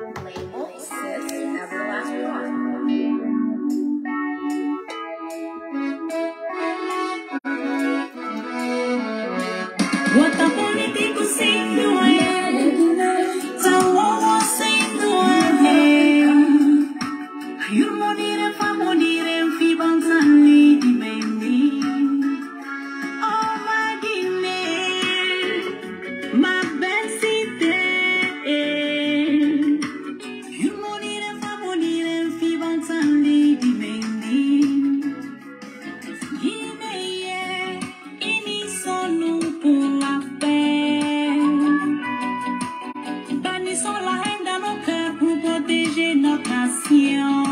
Label Sis Everlast Rock. What a politico sing the way, Tawawa sing the way. You monire fa monire fi banzani di bendi. Oh my guinea, my bensite. You monire fa monire fi banzani di bendi. Guinea, ini sonu pour la paix. Bannissons la haine dans nos cœurs pour protéger notre nation.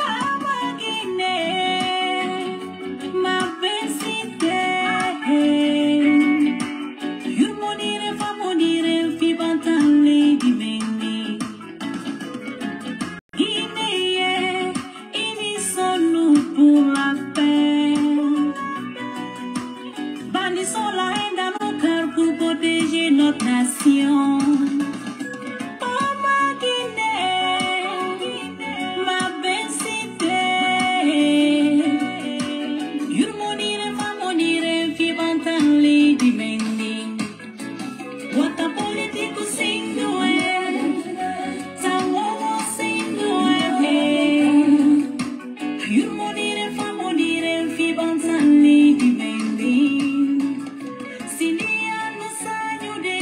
Ah, ma Guinée, ma belle-cité. You monire fa monire fi bantale di bendi. Guinée, unissons-nous pour la paix. Bannissons la haine dans nos cœurs pour protéger notre nation. Oh ma Guinée, ma belle-cité. You monire fa monire fi bantale di bendi. What a politico sing the way, Tawawa sing the way. You monire fa monire fi bantale di bendi. Siliano sanyude,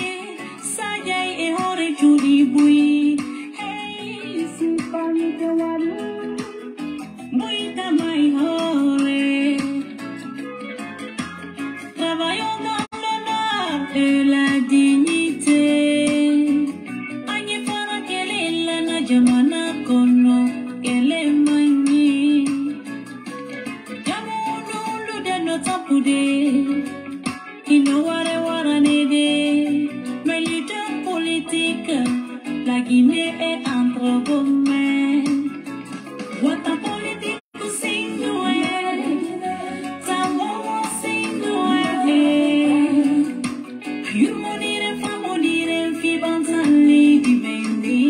sajay e hore juri bui. Hey, simpani te walu, muita mai hore. Travaillons dans l'honneur et la dignité. Agni fara kele lana jamana kono ele mani. Jamudu lude no tapude. Ino ware nede. Mais leader politique, la Guinée est entre vos mains. What a politique sing the way, Tawawa sing the way. You monire fa monire fi banzani di bendi.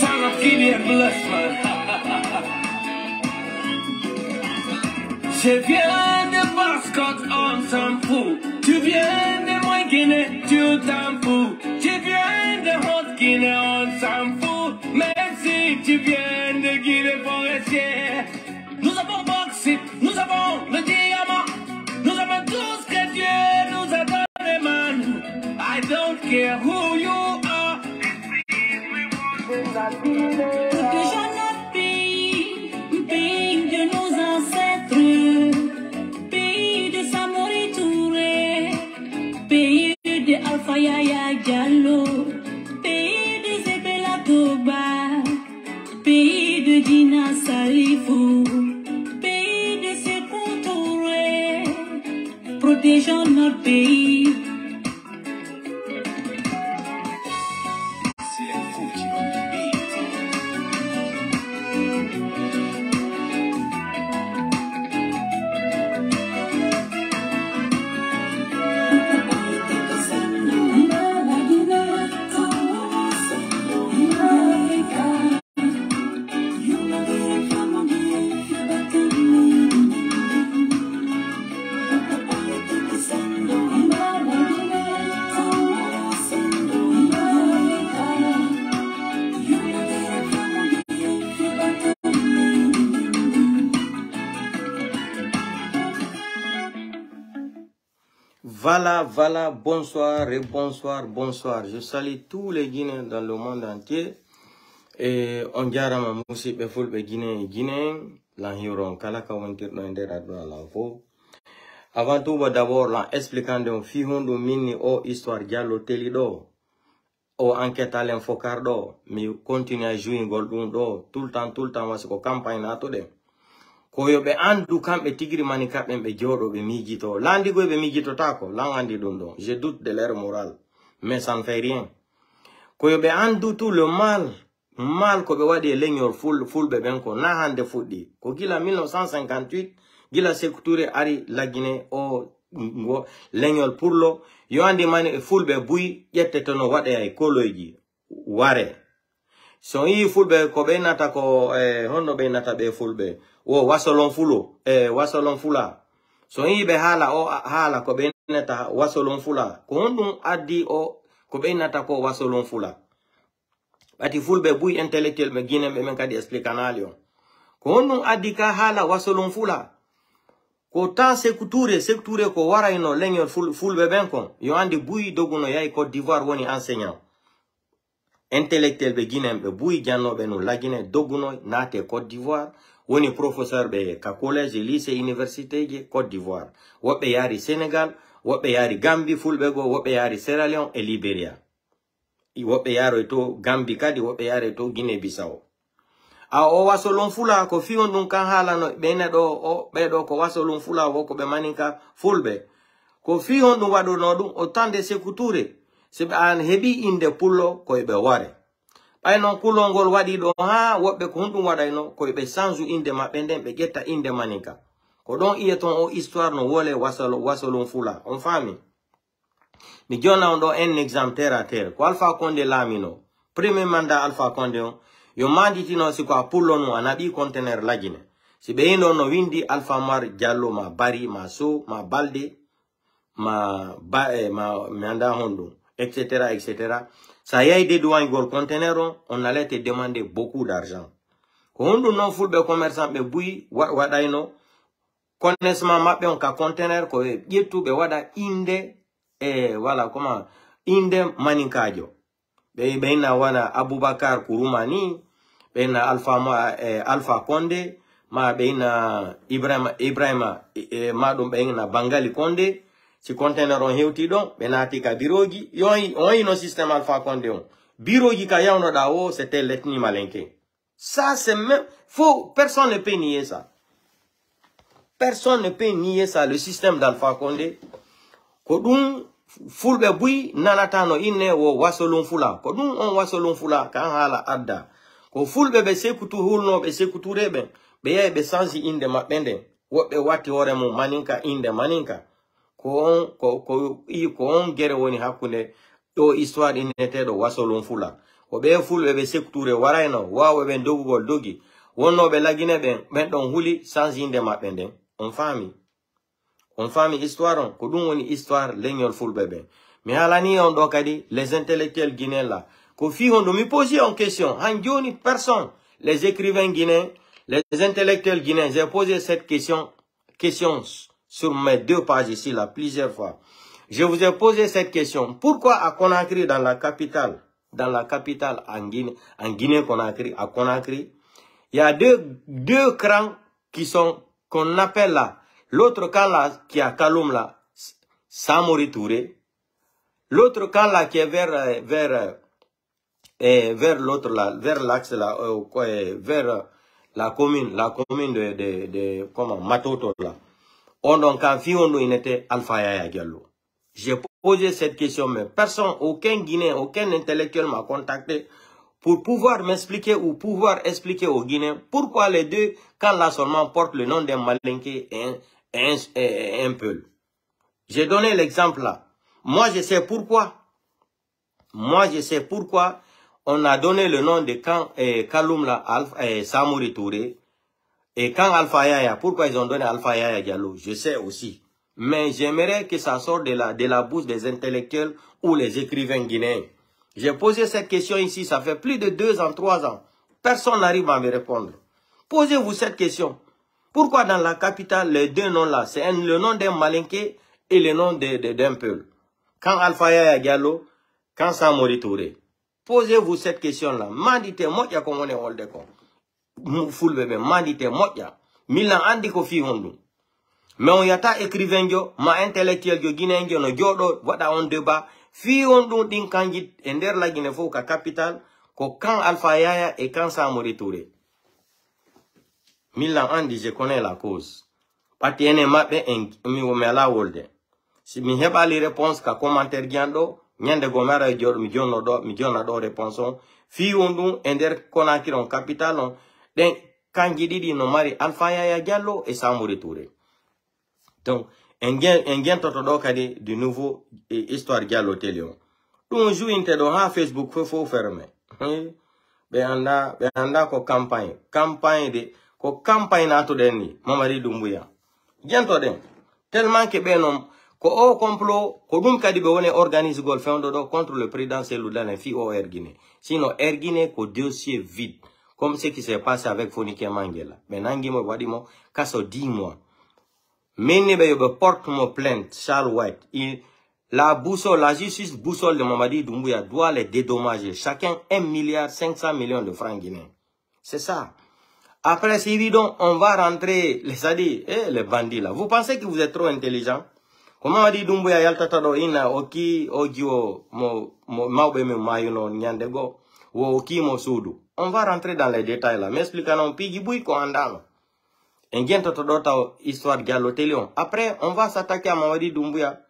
Sarah Guinée bless man. Je viens de Basse-Côte, on s'en fout. Tu viens de moi Guinée, tu t'en fous. Je viens de Haute-Guinée, on s'en fout. Mais si tu viens de Guinée forestière, nous avons bauxite, nous avons le diamant, nous avons tout ce que Dieu nous a donné, man. I don't care who you are. Protégeons notre pays, pays de nos ancêtres, pays de Samori Touré, pays de Alpha Yaya Diallo, pays de Zebela Toba, pays de Dina Salifou, pays de Sékou Touré. Protégeons notre pays. Voilà, bonsoir et bonsoir. Je salue tous les Guinéens dans le monde entier. Et on diarama musidɓe fulɓe Guinée, lan hiron kala ka wontirɗo e nder aduna lan fof. Avant tout d'abord lan expliquant on fi honɗum minni o histoire Diallo teli ɗo, o enquête alen fokar ɗo, mi continue à jouingol ɗum ɗo tout le temps wasi ko campagne natuɗen. Ko yoɓe andu kamɓe tigiri mani kaɓen ɓe jooɗo ɓe mijito. Landigoy ɓe mijitotako, lan andi ɗum ɗo. Je doute de leur morale, mais ça ne fait rien. Ko yoɓe andu tout le mal ko ɓe waɗi e leñol fulɓe ɓen ko na hande fuɗɗi. Ko gila 1958 gila sekuture ari la Guinée o ngo leñol purlo yo andi mani fulbe buy yettetono wada ay koloji ware so yi fulbe ko be nata ko hono be nata be fulbe o wasolon fulo wasolon fula so yi be hala o hala ko be nata wasolon fula ko hondum addi o ko be nata ko wasolon fula ati fulbe buy intellectuel be Guinée be men kadi explicanalio ko hondum addi ka hala wasolon fula ko tan sekuture ko warayno leñol fulbe ben kon yo andi buy doguno yay Côte d'Ivoire woni enseignant intellectuel be Guinée be buy jannobe no la Guinée doguno nate Côte d'Ivoire woni professeur be ka collège lycée université je Côte d'Ivoire wobe yari Sénégal wobe yari Gambie fulbe go wobe yari Sierra Leone et Liberia wobe yaro to Gambie kadi wobe yari to Guinée Bissau a o wasolon fula ko fiyon dun kan hala no bena do o bedo ko wasolon fula wo ko be maninka fulbe ko fiyon dun wado no dum o tande sekuture se an hebi inde pullo ko be ware ay non kulongol wadi do ha wobbe ko hundum wada no ko be sanju inde mabbe den be getta inde maninka ko don iyeton o histoire no wole wasolon fula on fami mi jonna on do un exemple terre à terre ko Alpha Condé lamino premier mandat Alpha Condé on yo manditino si ko apullo no anabi container la Guinée si be ino no windi Alpha Mar Diallo ma bari ma so ma balde ma manda hondo etc etc ça y a des douanes gol container on allait te demander beaucoup d'argent ko hondo non fulbe commerçant be buy wadayno connaissement mabbe on ka container ko yettu be wada inde voilà comment inde maninkajo beina wana Abubakar Kurumani beina Alpha Condé ma beina Ibrahima madum beina Bangali Condé si container on hewti don benati ka biroji on no système Alpha Condé on biroji ka yawno da o c'était l'ethnie malinké ça c'est même faux, personne ne peut nier ça le système d'Alpha Condé ko dum fulbe buy nanatano inne wo wasolon fula ko dum on wasolon fula kan hala adda ko fulbe be sekutu hulno be sekuturebe be yay be sansi inde mabende wobbe watti hore mo maninka inde maninka ko on gere woni hakkunde do histoire inete do wasolon fula ko be fulbe be sekuture warayno wawe be dogugol dogi wonno be lagine ben don huli sansi inde mabende on fami histoire on ko dum woni histoire leñol fulbe be mi halani on do kadi les intellectuels guinéens là ko fi on do mi poser en question han joni personne les écrivains guinéens les intellectuels guinéens j'ai posé cette question sur mes 2 pages ici là plusieurs fois je vous ai posé cette question pourquoi à Conakry dans la capitale en Guinée Conakry à Conakry il y a deux crans qui sont qu'on appelle là. L'autre camp là, qui est à Kaloum là, Samori Touré. L'autre camp là, qui est vers l'autre là, vers l'axe là, vers la commune de comment, Matoto là. On donc a vu, on était Alpha Yaya Diallo. J'ai posé cette question, mais personne, aucun Guinéen, aucun intellectuel m'a contacté pour pouvoir m'expliquer ou pouvoir expliquer aux Guinéens pourquoi les deux camps là seulement portent le nom d'un malinké et un peu. J'ai donné l'exemple là. Moi, je sais pourquoi on a donné le nom de camp Kaloum là, Samori Touré, et camp Alpha Yaya. Pourquoi ils ont donné Alpha Yaya Diallo? Je sais aussi. Mais j'aimerais que ça sorte de la bouche des intellectuels ou les écrivains guinéens. J'ai posé cette question ici, ça fait plus de 2 ans, 3 ans. Personne n'arrive à me répondre. Posez-vous cette question. Pourquoi dans la capitale, les deux noms là, c'est le nom d'un malinké et le nom d'un peul? Quand Alpha Yaya Diallo, quand Samori Touré. Posez-vous cette question-là. Mandite moya comme on est holde ko. Full bébé, mandite moya. Milan andi ko fi hondu. Mais on yata écrivain yo, ma intellectuel yo guinéen yo no jodo, wada on débat. Fi hondu din kanjit ender la Guinée fo ka capitale ko quand Alpha Yaya et quand Samori Touré. Milan andi, je connais la cause. Pati ene mabe mi womela wolde. Si mi heba li réponse ka commentaire giando, nyande gomara jor mi jonno do réponse. Fi hondu ender Conakry on capitale on den kanji didi no mari Alpha Yaya Diallo et Samori Touré. Donc, un gain toto kadi de nouveau histoire Diallo Téléon. Donc, joue inte do ha Facebook faut fermer. Be anda ko campagne na to denni Mamadi Doumbouya. Gento den. Tellement que benom ko o complot ko dum kadi be woni organise gol fendo do contre le président Cellou Dalein fi o Guinée. Sinon Guinée ko dossier vide comme ce qui s'est passé avec Fonike Mangela. Ben nangimo wadimo kaso 10 mois. Meni be yo porte mo plainte Charles White. La justice boussole de Mamadi Doumbouya doit les dédommager. Chacun 1,5 milliard de francs guinéens. C'est ça. Après, c'est évident, on va rentrer, les bandits là. Vous pensez que vous êtes trop intelligent? Comment Mamadi Doumbouya yaltatado ina oki ogio mo maube me mayuno nyandego wo oki mo sudu. On va rentrer dans les détails là. M'expliquons pigi bui ko andano. Engien totodota histoire Diallo Téléon. Après, on va s'attaquer à Mamadi Doumbouya.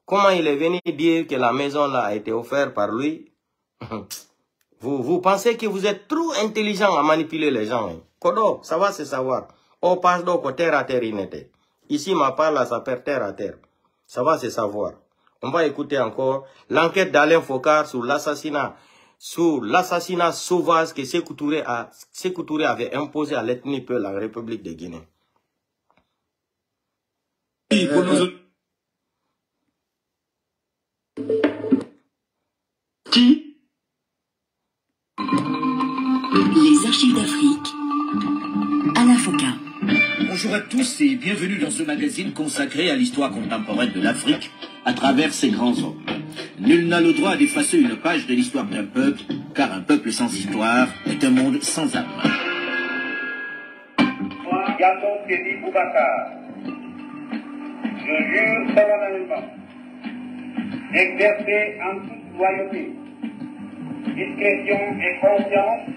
Comment il est venu dire que la maison là a été offerte par lui? Vous pensez que vous êtes trop intelligent à manipuler les gens. Hein? Kodo, ça va se savoir. On passe donc terre à terre inete. Ici, ma part là, ça perd terre à terre. Ça va se savoir. On va écouter encore l'enquête d'Alain Fokar sur l'assassinat sauvage que Sékou Touré avait imposé à l'ethnie Peul en République de Guinée. Qui? Les archives d'Afrique. Alain Fokar. Bonjour à tous et bienvenue dans ce magazine consacré à l'histoire contemporaine de l'Afrique à travers ses grands hommes. Nul n'a le droit d'effacer une page de l'histoire d'un peuple, car un peuple sans histoire est un monde sans âme. Moi, Yando Kédi Boubacar, je jure solennellement d'exercer en toute loyauté, discrétion et confiance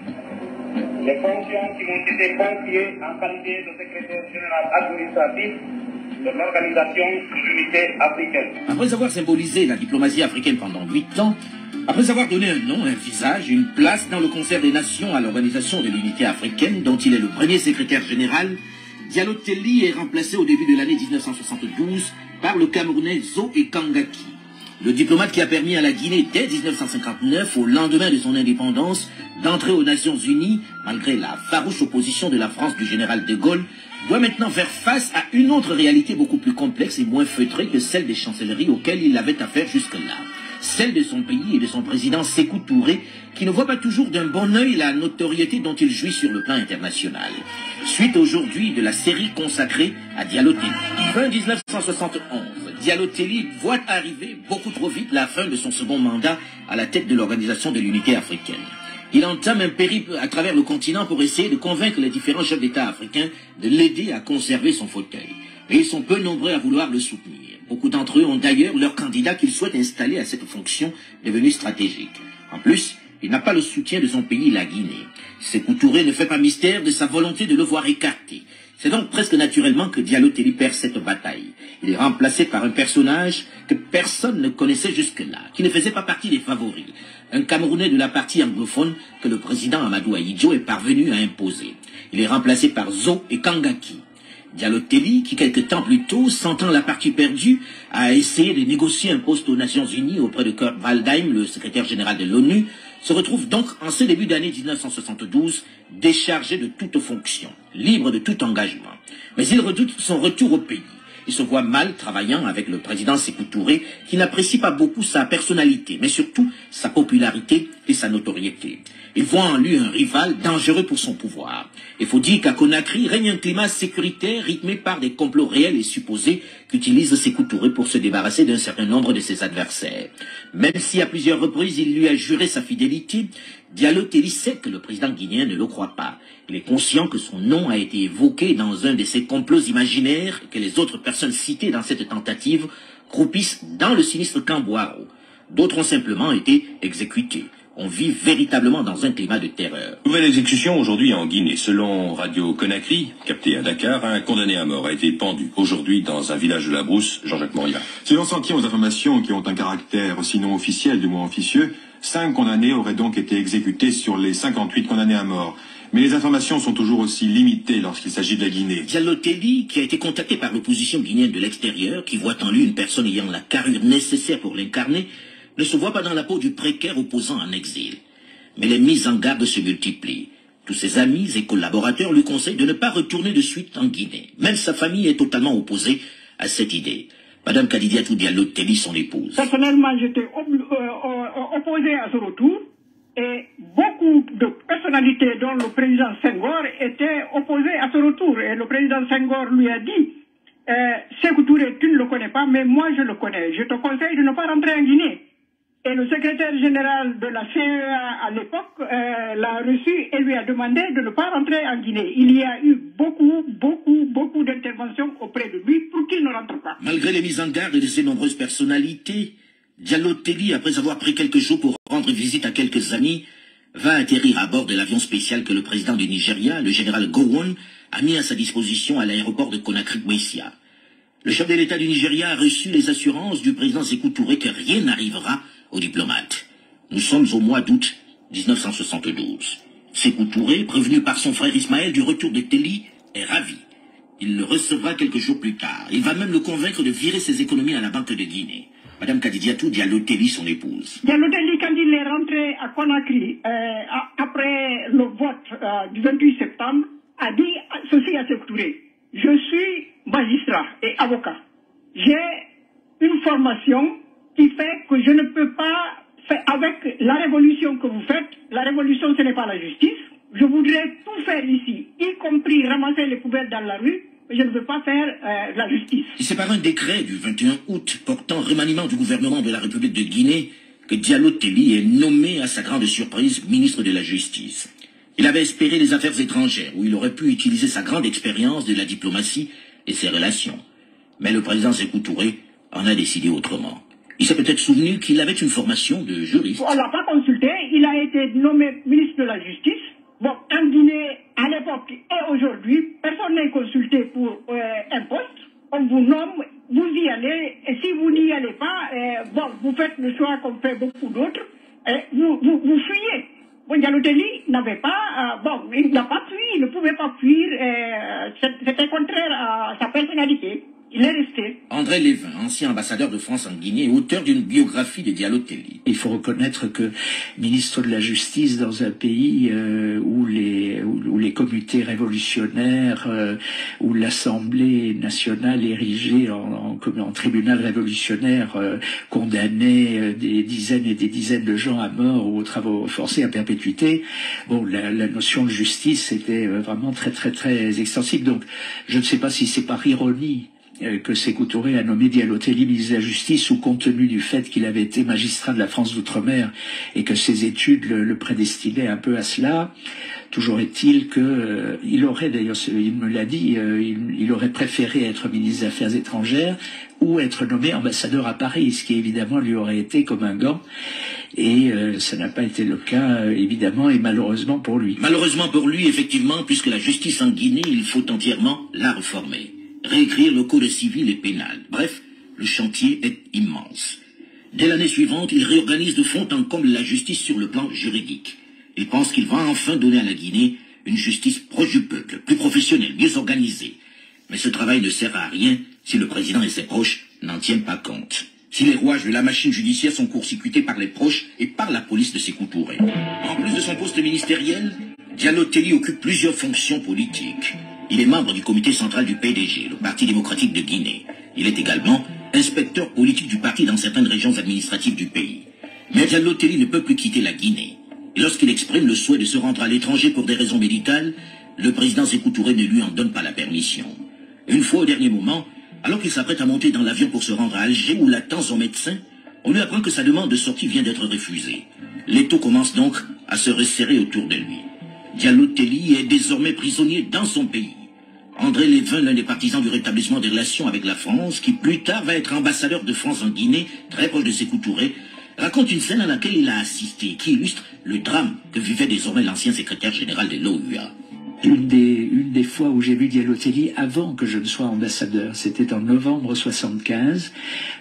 les fonctions qui m'ont été confiées en qualité de secrétaire général administratif de l'Organisation de l'Unité africaine. Après avoir symbolisé la diplomatie africaine pendant 8 ans, après avoir donné un nom, un visage, une place dans le concert des nations à l'Organisation de l'Unité africaine, dont il est le premier secrétaire général, Diallo Téli est remplacé au début de l'année 1972 par le Camerounais Zo Ekangaki. Le diplomate qui a permis à la Guinée, dès 1959, au lendemain de son indépendance, d'entrer aux Nations Unies, malgré la farouche opposition de la France du général de Gaulle, doit maintenant faire face à une autre réalité beaucoup plus complexe et moins feutrée que celle des chancelleries auxquelles il avait affaire jusque-là. Celle de son pays et de son président Sékou Touré, qui ne voit pas toujours d'un bon œil la notoriété dont il jouit sur le plan international. Suite aujourd'hui de la série consacrée à Diallo Téli. Fin 1971, Diallo Téli voit arriver beaucoup trop vite la fin de son second mandat à la tête de l'Organisation de l'Unité africaine. Il entame un périple à travers le continent pour essayer de convaincre les différents chefs d'État africains de l'aider à conserver son fauteuil. Et ils sont peu nombreux à vouloir le soutenir. Beaucoup d'entre eux ont d'ailleurs leur candidat qu'ils souhaitent installer à cette fonction devenue stratégique. En plus, il n'a pas le soutien de son pays, la Guinée. Sékou Touré ne fait pas mystère de sa volonté de le voir écarté. C'est donc presque naturellement que Diallo Téli perd cette bataille. Il est remplacé par un personnage que personne ne connaissait jusque-là, qui ne faisait pas partie des favoris. Un Camerounais de la partie anglophone que le président Amadou Ahidjo est parvenu à imposer. Il est remplacé par Zo Ekangaki. Diallo Téli, qui quelque temps plus tôt, sentant la partie perdue, a essayé de négocier un poste aux Nations Unies auprès de Kurt Waldheim, le secrétaire général de l'ONU, se retrouve donc en ce début d'année 1972 déchargé de toute fonction, libre de tout engagement. Mais il redoute son retour au pays. Il se voit mal travaillant avec le président Sékou Touré, qui n'apprécie pas beaucoup sa personnalité, mais surtout sa popularité et sa notoriété. Il voit en lui un rival dangereux pour son pouvoir. Il faut dire qu'à Conakry règne un climat sécuritaire rythmé par des complots réels et supposés qu'utilise Sékou Touré pour se débarrasser d'un certain nombre de ses adversaires. Même si à plusieurs reprises il lui a juré sa fidélité, Diallo Téli sait que le président guinéen ne le croit pas. Il est conscient que son nom a été évoqué dans un de ces complots imaginaires et que les autres personnes citées dans cette tentative croupissent dans le sinistre camp Boiro. D'autres ont simplement été exécutés. On vit véritablement dans un climat de terreur. Nouvelle exécution aujourd'hui en Guinée. Selon Radio Conakry, capté à Dakar, un condamné à mort a été pendu aujourd'hui dans un village de la Brousse, Jean-Jacques Moria. Selon Sentier, aux informations qui ont un caractère sinon officiel du moins officieux, 5 condamnés auraient donc été exécutés sur les 58 condamnés à mort. Mais les informations sont toujours aussi limitées lorsqu'il s'agit de la Guinée. Diallo Telli, qui a été contacté par l'opposition guinéenne de l'extérieur, qui voit en lui une personne ayant la carrure nécessaire pour l'incarner, ne se voit pas dans la peau du précaire opposant en exil. Mais les mises en garde se multiplient. Tous ses amis et collaborateurs lui conseillent de ne pas retourner de suite en Guinée. Même sa famille est totalement opposée à cette idée. Madame Kadidiatou Diallo Telli, son épouse. Personnellement, j'étais opposé à ce retour. Et beaucoup de personnalités, dont le président Senghor, étaient opposées à ce retour. Et le président Senghor lui a dit, Sékou Touré, tu ne le connais pas, mais moi je le connais. Je te conseille de ne pas rentrer en Guinée. Et le secrétaire général de la CEA à l'époque l'a reçu et lui a demandé de ne pas rentrer en Guinée. Il y a eu beaucoup d'interventions auprès de lui pour qu'il ne rentre pas. Malgré les mises en garde de ces nombreuses personnalités, Diallo Telli, après avoir pris quelques jours pour rendre visite à quelques amis, va atterrir à bord de l'avion spécial que le président du Nigeria, le général Gowon, a mis à sa disposition à l'aéroport de Conakry-Mwesia. Le chef de l'État du Nigeria a reçu les assurances du président Sékou Touré que rien n'arrivera aux diplomates. Nous sommes au mois d'août 1972. Sékou Touré, prévenu par son frère Ismaël du retour de Telli, est ravi. Il le recevra quelques jours plus tard. Il va même le convaincre de virer ses économies à la Banque de Guinée. Madame Kadidiatou Diallo Telli, son épouse. Diallo Telli, quand il est rentré à Conakry, après le vote du 28 septembre, a dit ceci à Sékou Touré. Je suis magistrat et avocat. J'ai une formation qui fait que je ne peux pas faire avec la révolution que vous faites. La révolution, ce n'est pas la justice. Je voudrais tout faire ici, y compris ramasser les poubelles dans la rue. Je ne veux pas faire la justice. C'est par un décret du 21 août portant remaniement du gouvernement de la République de Guinée que Diallo Telli est nommé à sa grande surprise ministre de la Justice. Il avait espéré les affaires étrangères où il aurait pu utiliser sa grande expérience de la diplomatie et ses relations. Mais le président Sékou Touré en a décidé autrement. Il s'est peut-être souvenu qu'il avait une formation de juriste. On ne l'a pas consulté. Il a été nommé ministre de la Justice. Bon, en Guinée, à l'époque et aujourd'hui, personne n'est consulté pour un poste. On vous nomme, vous y allez, et si vous n'y allez pas, bon, vous faites le choix comme fait beaucoup d'autres, vous fuyez. Bon, Diallo Telli n'avait pas, bon, il n'a pas fui, il ne pouvait pas fuir, c'était contraire à sa personnalité. Il est resté. André Lévin, ancien ambassadeur de France en Guinée, auteur d'une biographie de Diallo Telli. Il faut reconnaître que ministre de la Justice dans un pays où les comités révolutionnaires, où l'Assemblée nationale érigée en tribunal révolutionnaire condamnait des dizaines et des dizaines de gens à mort ou aux travaux forcés à perpétuité, bon, la notion de justice était vraiment très extensive. Donc, je ne sais pas si c'est par ironie que Sékou Touré a nommé Diallo Telli ministre de la Justice ou compte tenu du fait qu'il avait été magistrat de la France d'outre-mer et que ses études le prédestinaient un peu à cela. Toujours est-il que il aurait, d'ailleurs, il me l'a dit, il aurait préféré être ministre des Affaires étrangères ou être nommé ambassadeur à Paris, ce qui évidemment lui aurait été comme un gant. Et ça n'a pas été le cas, évidemment, et malheureusement pour lui. Malheureusement pour lui, effectivement, puisque la justice en Guinée, il faut entièrement la réformer. Réécrire le code civil et pénal. Bref, le chantier est immense. Dès l'année suivante, il réorganise de fond en comble la justice sur le plan juridique. Il pense qu'il va enfin donner à la Guinée une justice proche du peuple, plus professionnelle, mieux organisée. Mais ce travail ne sert à rien si le président et ses proches n'en tiennent pas compte. Si les rouages de la machine judiciaire sont court-circuités par les proches et par la police de Sékou Touré. En plus de son poste ministériel, Diallo Telli occupe plusieurs fonctions politiques. Il est membre du comité central du PDG, le Parti démocratique de Guinée. Il est également inspecteur politique du parti dans certaines régions administratives du pays. Mais Diallo Telli ne peut plus quitter la Guinée. Et lorsqu'il exprime le souhait de se rendre à l'étranger pour des raisons médicales, le président Sékou Touré ne lui en donne pas la permission. Une fois au dernier moment, alors qu'il s'apprête à monter dans l'avion pour se rendre à Alger où l'attend son médecin, on lui apprend que sa demande de sortie vient d'être refusée. L'étau commence donc à se resserrer autour de lui. Diallo Telli est désormais prisonnier dans son pays. André Lévin, l'un des partisans du rétablissement des relations avec la France, qui plus tard va être ambassadeur de France en Guinée, très proche de Sékou Touré, raconte une scène à laquelle il a assisté, qui illustre le drame que vivait désormais l'ancien secrétaire général de l'OUA. une des fois où j'ai vu Diallo Telli avant que je ne sois ambassadeur. C'était en novembre 75.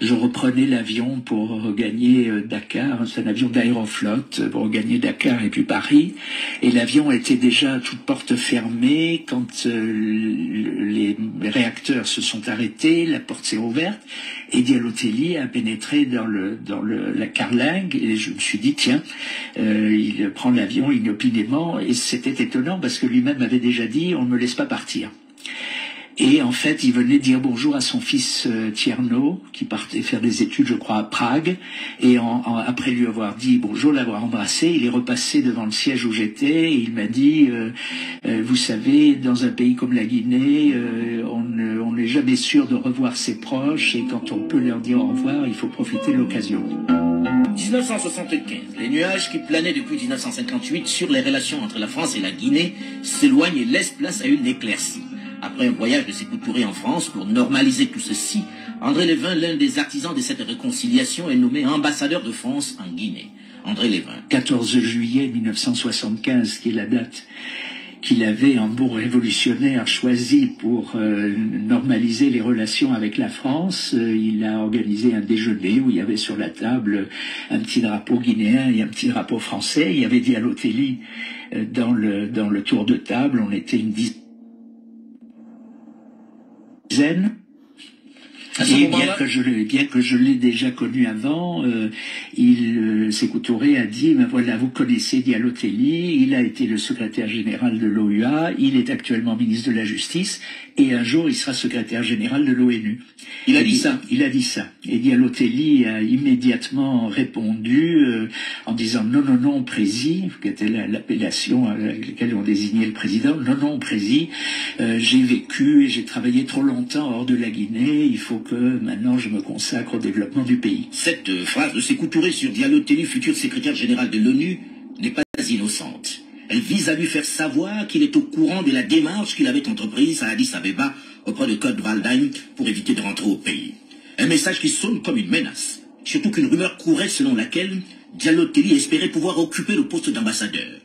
Je reprenais l'avion pour regagner Dakar. C'est un avion d'Aéroflot pour regagner Dakar et puis Paris. Et l'avion était déjà toute porte fermée quand les réacteurs se sont arrêtés, la porte s'est ouverte et Diallo Telli a pénétré dans la carlingue et je me suis dit tiens, il prend l'avion inopinément et c'était étonnant parce que lui-même avait déjà dit on ne me laisse pas partir. Et en fait, il venait dire bonjour à son fils Tierno, qui partait faire des études, je crois, à Prague. Et après lui avoir dit bonjour, l'avoir embrassé, il est repassé devant le siège où j'étais. Et il m'a dit, vous savez, dans un pays comme la Guinée, on n'est jamais sûr de revoir ses proches. Et quand on peut leur dire au revoir, il faut profiter de l'occasion. 1975, les nuages qui planaient depuis 1958 sur les relations entre la France et la Guinée s'éloignent et laissent place à une éclaircie. Après un voyage de Sékou Touré en France pour normaliser tout ceci, André Levin, l'un des artisans de cette réconciliation, est nommé ambassadeur de France en Guinée. André Levin. 14 juillet 1975, qui est la date qu'il avait en bon révolutionnaire choisi pour normaliser les relations avec la France. Il a organisé un déjeuner où il y avait sur la table un petit drapeau guinéen et un petit drapeau français. Il y avait Diallo Telli dans le tour de table. On était une dizaine. Et bien que je l'ai déjà connu avant, Sékou Touré a dit, ben voilà, vous connaissez Diallo Telli, il a été le secrétaire général de l'OUA, il est actuellement ministre de la Justice, et un jour il sera secrétaire général de l'ONU. Il a dit ça. Il a dit ça. Et Diallo Telli a immédiatement répondu en disant non, non, non, prési, qui était l'appellation à laquelle on désignait le président, non, non, prési, j'ai vécu et j'ai travaillé trop longtemps hors de la Guinée, il faut que maintenant je me consacre au développement du pays. Cette phrase de Sékou Touré sur Diallo Telli, futur secrétaire général de l'ONU, n'est pas innocente. Elle vise à lui faire savoir qu'il est au courant de la démarche qu'il avait entreprise à Addis Abeba auprès de Kurt Waldheim pour éviter de rentrer au pays. Un message qui sonne comme une menace, surtout qu'une rumeur courait selon laquelle Diallo Telli espérait pouvoir occuper le poste d'ambassadeur.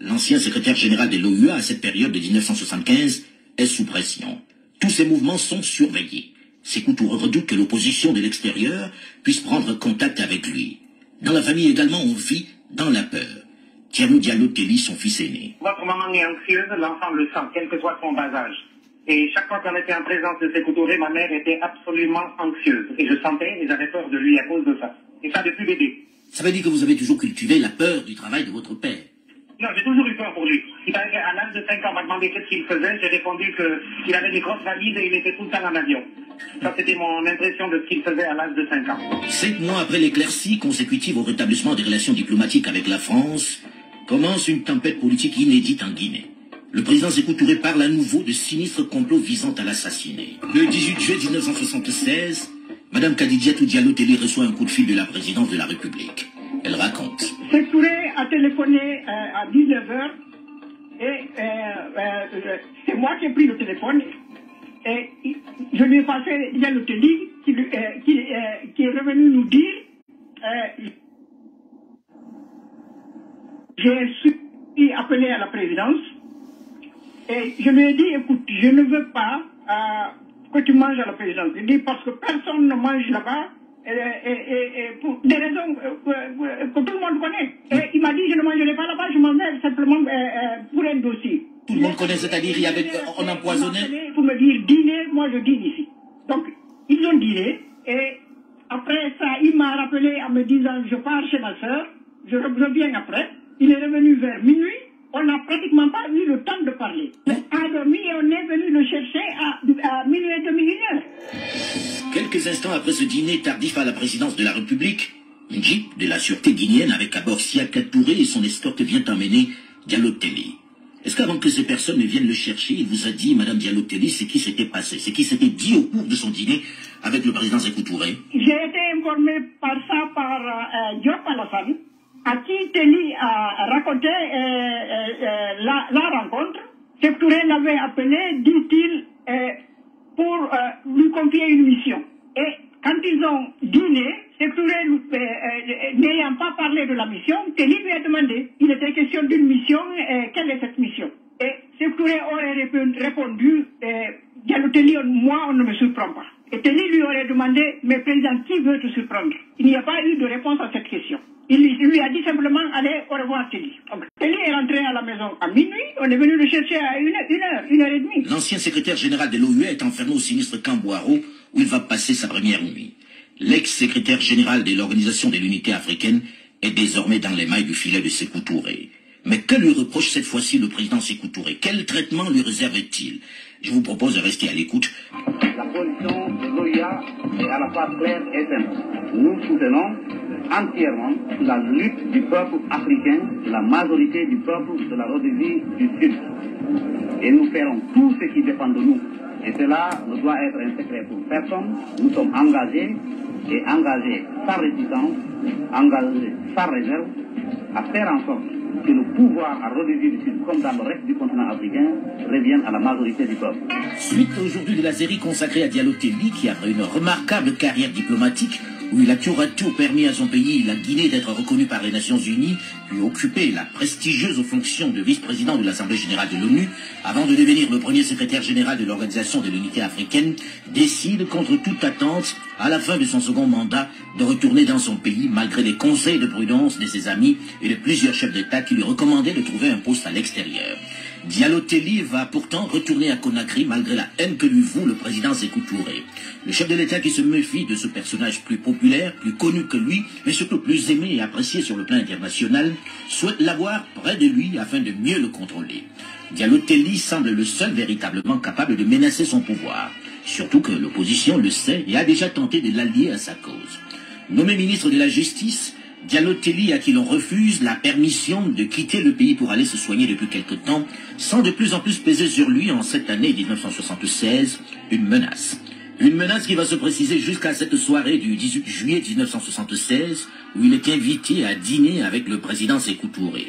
L'ancien secrétaire général de l'OUA à cette période de 1975 est sous pression. Tous ces mouvements sont surveillés. Sékou Touré redoute que l'opposition de l'extérieur puisse prendre contact avec lui. Dans la famille également, on vit dans la peur. Thierno Diallo Telli, son fils aîné. Votre maman est anxieuse, l'enfant le sent, quel que soit son bas âge. Et chaque fois qu'on était en présence de Sékou Touré, ma mère était absolument anxieuse. Et je sentais et j'avais peur de lui à cause de ça. Et ça depuis bébé. Ça veut dire que vous avez toujours cultivé la peur du travail de votre père. Non, j'ai toujours eu peur pour lui. Il paraît qu'à l'âge de 5 ans, on m'a demandé qu'est-ce qu'il faisait. J'ai répondu qu'il avait des grosses valises et il était tout le temps en avion. Ça, c'était mon impression de ce qu'il faisait à l'âge de 5 ans. 7 mois après l'éclaircie consécutive au rétablissement des relations diplomatiques avec la France, commence une tempête politique inédite en Guinée. Le président Sékou Touré parle à nouveau de sinistres complots visant à l'assassiner. Le 18 juillet 1976, Madame Kadidiatou Diallo Telli reçoit un coup de fil de la présidence de la République. Elle raconte. Sékou Touré a téléphoné à 19h et c'est moi qui ai pris le téléphone et je lui ai passé Diallo Telli qui est revenu nous dire j'ai su appeler à la présidence et je lui ai dit écoute, je ne veux pas que tu manges à la présidence. Il dit parce que personne ne mange là-bas. Et pour des raisons que tout le monde connaît. Et il m'a dit, je ne mangerai pas là-bas, je m'en vais simplement pour un dossier. Tout le monde connaît, c'est-à-dire on empoisonnait. Pour me dire dîner, moi je dîne ici. Donc, ils ont dîné, et après ça, il m'a rappelé en me disant, je pars chez ma soeur, je reviens après. Il est revenu vers minuit, on n'a pratiquement pas eu le temps de parler. On a dormi et on est venu le chercher à minuit et demi, 1h. Quelques instants après ce dîner tardif à la présidence de la République, une jeep de la sûreté guinéenne avec à bord Siaka Touré et son escorte vient emmener Diallo Telli. Est-ce qu'avant que ces personnes ne viennent le chercher, il vous a dit, Madame Diallo Telli, ce qui s'était passé, ce qui s'était dit au cours de son dîner avec le président Sékou Touré? J'ai été informé par ça par Diop Alassane, à qui Telli a raconté la rencontre. Sékou Touré l'avait appelé, dit-il, pour lui confier une mission. Et quand ils ont dîné, Sékou Touré, n'ayant pas parlé de la mission, Telli lui a demandé. Il était question d'une mission, quelle est cette mission? Et Sékou Touré aurait répondu, Diallo Telli, moi, on ne me surprend pas. Et Telli lui aurait demandé, mais président, qui veut te surprendre? Il n'y a pas eu de réponse à cette question. Il lui a dit simplement, allez, au revoir Telli. Donc, Telli est rentré à la maison à minuit, on est venu le chercher à 1h30. L'ancien secrétaire général de l'OUE est enfermé au sinistre camp Boiro, où il va passer sa première nuit. L'ex-secrétaire général de l'Organisation de l'Unité africaine est désormais dans les mailles du filet de Sékou Touré. Mais que lui reproche cette fois-ci le président Sékou Touré? Quel traitement lui réserve-t-il? Je vous propose de rester à l'écoute. La position de l'OIA est à la fois claire et simple. Nous soutenons entièrement la lutte du peuple africain, la majorité du peuple de la Rhodésie du Sud. Et nous ferons tout ce qui dépend de nous. Et cela ne doit être un secret pour personne. Nous sommes engagés et engagés sans réticence, engagés sans réserve, à faire en sorte que le pouvoir à Rhodésie du Sud, comme dans le reste du continent africain, revienne à la majorité du peuple. Suite aujourd'hui de la série consacrée à Diallo Telli, qui a une remarquable carrière diplomatique, où il a tour à tour permis à son pays, la Guinée, d'être reconnu par les Nations Unies, puis occupé la prestigieuse fonction de vice-président de l'Assemblée générale de l'ONU, avant de devenir le premier secrétaire général de l'Organisation de l'Unité africaine, décide contre toute attente, à la fin de son second mandat, de retourner dans son pays, malgré les conseils de prudence de ses amis et de plusieurs chefs d'État qui lui recommandaient de trouver un poste à l'extérieur. Diallo Telli va pourtant retourner à Conakry malgré la haine que lui voue le président Sékou Touré. Le chef de l'État qui se méfie de ce personnage plus populaire, plus connu que lui, mais surtout plus aimé et apprécié sur le plan international, souhaite l'avoir près de lui afin de mieux le contrôler. Diallo Telli semble le seul véritablement capable de menacer son pouvoir, surtout que l'opposition le sait et a déjà tenté de l'allier à sa cause. Nommé ministre de la Justice, Diallo Telli, à qui l'on refuse la permission de quitter le pays pour aller se soigner depuis quelque temps, sent de plus en plus peser sur lui en cette année 1976 une menace. Une menace qui va se préciser jusqu'à cette soirée du 18 juillet 1976, où il est invité à dîner avec le président Sékou Touré.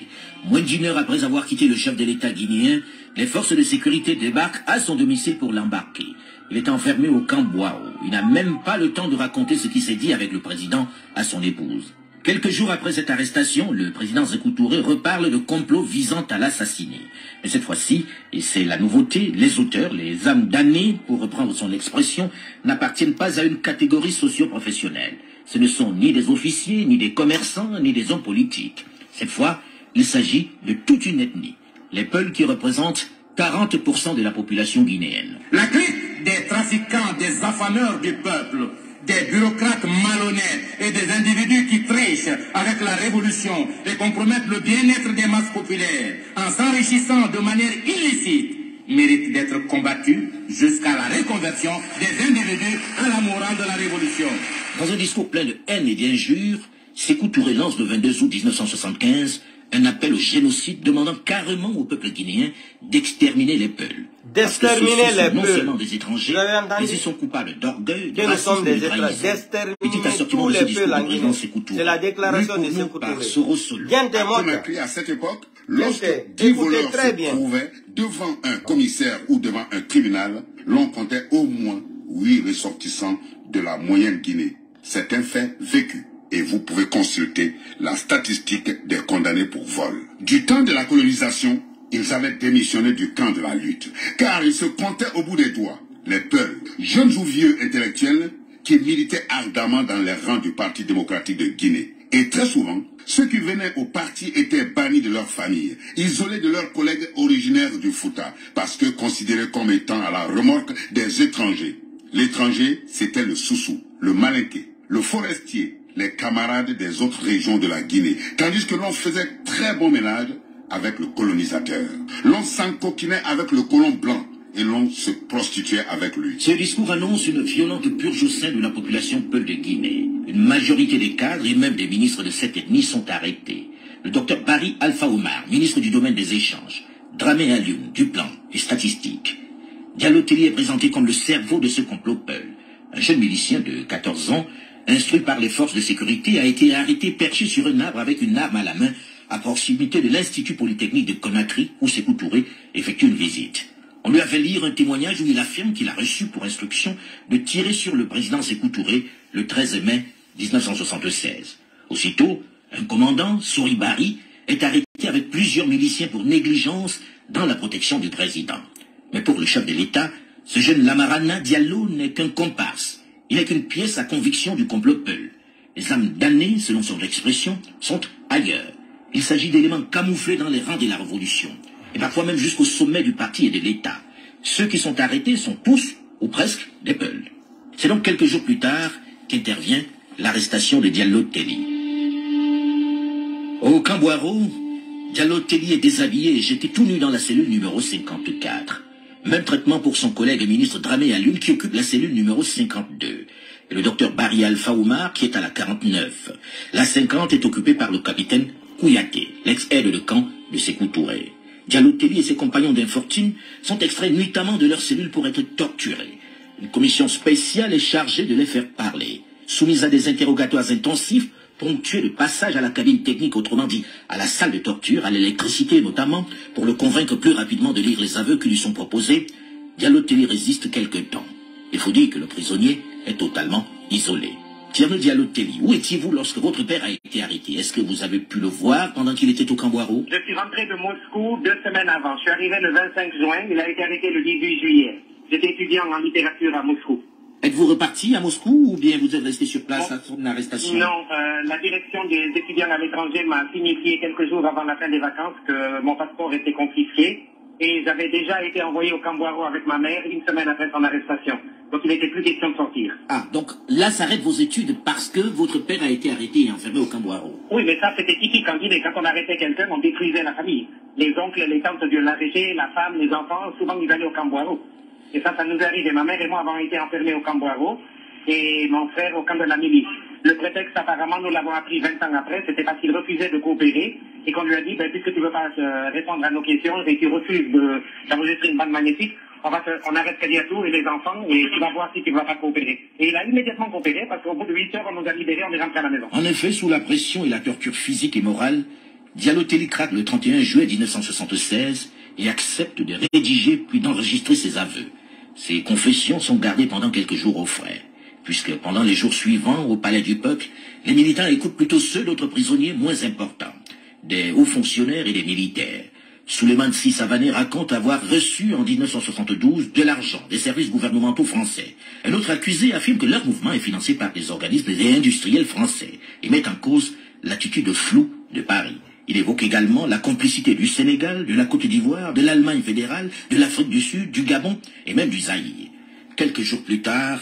Moins d'une heure après avoir quitté le chef de l'État guinéen, les forces de sécurité débarquent à son domicile pour l'embarquer. Il est enfermé au camp Boiro. Il n'a même pas le temps de raconter ce qui s'est dit avec le président à son épouse. Quelques jours après cette arrestation, le président Sékou Touré reparle de complot visant à l'assassiner. Mais cette fois-ci, et c'est la nouveauté, les auteurs, les âmes damnées, pour reprendre son expression, n'appartiennent pas à une catégorie socio-professionnelle. Ce ne sont ni des officiers, ni des commerçants, ni des hommes politiques. Cette fois, il s'agit de toute une ethnie. Les Peuls qui représentent 40% de la population guinéenne. La clique des trafiquants, des affameurs du peuple, des bureaucrates malhonnêtes et des individus qui trichent avec la révolution et compromettent le bien-être des masses populaires en s'enrichissant de manière illicite méritent d'être combattus jusqu'à la reconversion des individus à la morale de la révolution. Dans un discours plein de haine et d'injures, Sékou Touré lance le 22 août 1975 un appel au génocide demandant carrément au peuple guinéen d'exterminer les Peuls. D'exterminer les Peuls. Non seulement des étrangers, mais ils sont coupables d'orgueil, de racisme et de trahison. C'est la déclaration de Sékou Touré. À cette époque, lorsque 10 voleurs se trouvaient devant un commissaire ou devant un tribunal, l'on comptait au moins 8 ressortissants de la moyenne Guinée. C'est un fait vécu. Et vous pouvez consulter la statistique des condamnés pour vol. Du temps de la colonisation, ils avaient démissionné du camp de la lutte, car ils se comptaient au bout des doigts, les Peuls, jeunes ou vieux intellectuels qui militaient ardemment dans les rangs du Parti démocratique de Guinée. Et très souvent, ceux qui venaient au parti étaient bannis de leur famille, isolés de leurs collègues originaires du Fouta, parce que considérés comme étant à la remorque des étrangers. L'étranger, c'était le Soussou, le Malinké, le Forestier, les camarades des autres régions de la Guinée, tandis que l'on faisait très bon ménage avec le colonisateur. L'on s'encoquinait avec le colon blanc et l'on se prostituait avec lui. Ce discours annonce une violente purge au sein de la population Peul de Guinée. Une majorité des cadres et même des ministres de cette ethnie sont arrêtés. Le docteur Barry Alpha Omar, ministre du domaine des échanges, Dramé Alioune, du plan et statistique. Diallo Telli est présenté comme le cerveau de ce complot Peul. Un jeune milicien de 14 ans, instruit par les forces de sécurité, a été arrêté perché sur un arbre avec une arme à la main à proximité de l'Institut Polytechnique de Conakry où Sékou Touré effectue une visite. On lui a fait lire un témoignage où il affirme qu'il a reçu pour instruction de tirer sur le président Sékou Touré le 13 mai 1976. Aussitôt, un commandant, Souri Bari, est arrêté avec plusieurs miliciens pour négligence dans la protection du président. Mais pour le chef de l'État, ce jeune Lamarana Diallo n'est qu'un comparse. Il n'est qu'une pièce à conviction du complot Peul. Les âmes damnées, selon son expression, sont ailleurs. Il s'agit d'éléments camouflés dans les rangs de la révolution, et parfois même jusqu'au sommet du parti et de l'État. Ceux qui sont arrêtés sont tous, ou presque, des Peuls. C'est donc quelques jours plus tard qu'intervient l'arrestation de Diallo Telli. Au Camboiro, Diallo Telli est déshabillé et jeté tout nu dans la cellule numéro 54. Même traitement pour son collègue ministre Dramé Alioune qui occupe la cellule numéro 52. Et le docteur Barry Alpha Oumar qui est à la 49. La 50 est occupée par le capitaine Kouyaté, l'ex-aide de camp de Sékou Touré. Diallo Telli et ses compagnons d'infortune sont extraits nuitamment de leur cellule pour être torturés. Une commission spéciale est chargée de les faire parler, soumise à des interrogatoires intensifs, ponctués de passage à la cabine technique, autrement dit à la salle de torture, à l'électricité notamment, pour le convaincre plus rapidement de lire les aveux qui lui sont proposés. Diallo Telli résiste quelque temps. Il faut dire que le prisonnier est totalement isolé. Thierry Diallo Telli, où étiez-vous lorsque votre père a été arrêté? Est-ce que vous avez pu le voir pendant qu'il était au Camboiro? Je suis rentré de Moscou 2 semaines avant. Je suis arrivé le 25 juin, il a été arrêté le 18 juillet. J'étais étudiant en littérature à Moscou. Êtes-vous reparti à Moscou ou bien vous êtes resté sur place à son arrestation? Non, la direction des étudiants à l'étranger m'a signifié quelques jours avant la fin des vacances que mon passeport était confisqué et j'avais déjà été envoyé au Camboiro avec ma mère 1 semaine après son arrestation. Donc il n'était plus question de sortir. Ah, donc là s'arrêtent vos études parce que votre père a été arrêté et enfermé au Camboiro. Oui, mais ça c'était typique en Guinée. Quand on arrêtait quelqu'un, on détruisait la famille. Les oncles, les tantes de l'arrêté, la femme, les enfants, souvent ils allaient au Camboiro. Et ça nous arrive. Et ma mère et moi avons été enfermés au Camboiro et mon frère au camp de la milice. Le prétexte, apparemment, nous l'avons appris 20 ans après, c'était parce qu'il refusait de coopérer et qu'on lui a dit, puisque tu ne veux pas répondre à nos questions et tu refuses d'enregistrer une bande magnétique, on arrête Kadiatou et les enfants et tu vas voir si tu ne vas pas coopérer. Et il a immédiatement coopéré parce qu'au bout de 8 heures, on nous a libérés, on est rentré à la maison. En effet, sous la pression et la torture physique et morale, Diallo Telli craque le 31 juillet 1976 et accepte de rédiger puis d'enregistrer ses aveux. Ces confessions sont gardées pendant quelques jours au frais, puisque pendant les jours suivants, au Palais du Peuple, les militants écoutent plutôt ceux d'autres prisonniers moins importants, des hauts fonctionnaires et des militaires. Souleymane Sy Savané raconte avoir reçu en 1972 de l'argent des services gouvernementaux français. Un autre accusé affirme que leur mouvement est financé par des organismes et industriels français et met en cause l'attitude floue de Paris. Il évoque également la complicité du Sénégal, de la Côte d'Ivoire, de l'Allemagne fédérale, de l'Afrique du Sud, du Gabon et même du Zaïre. Quelques jours plus tard,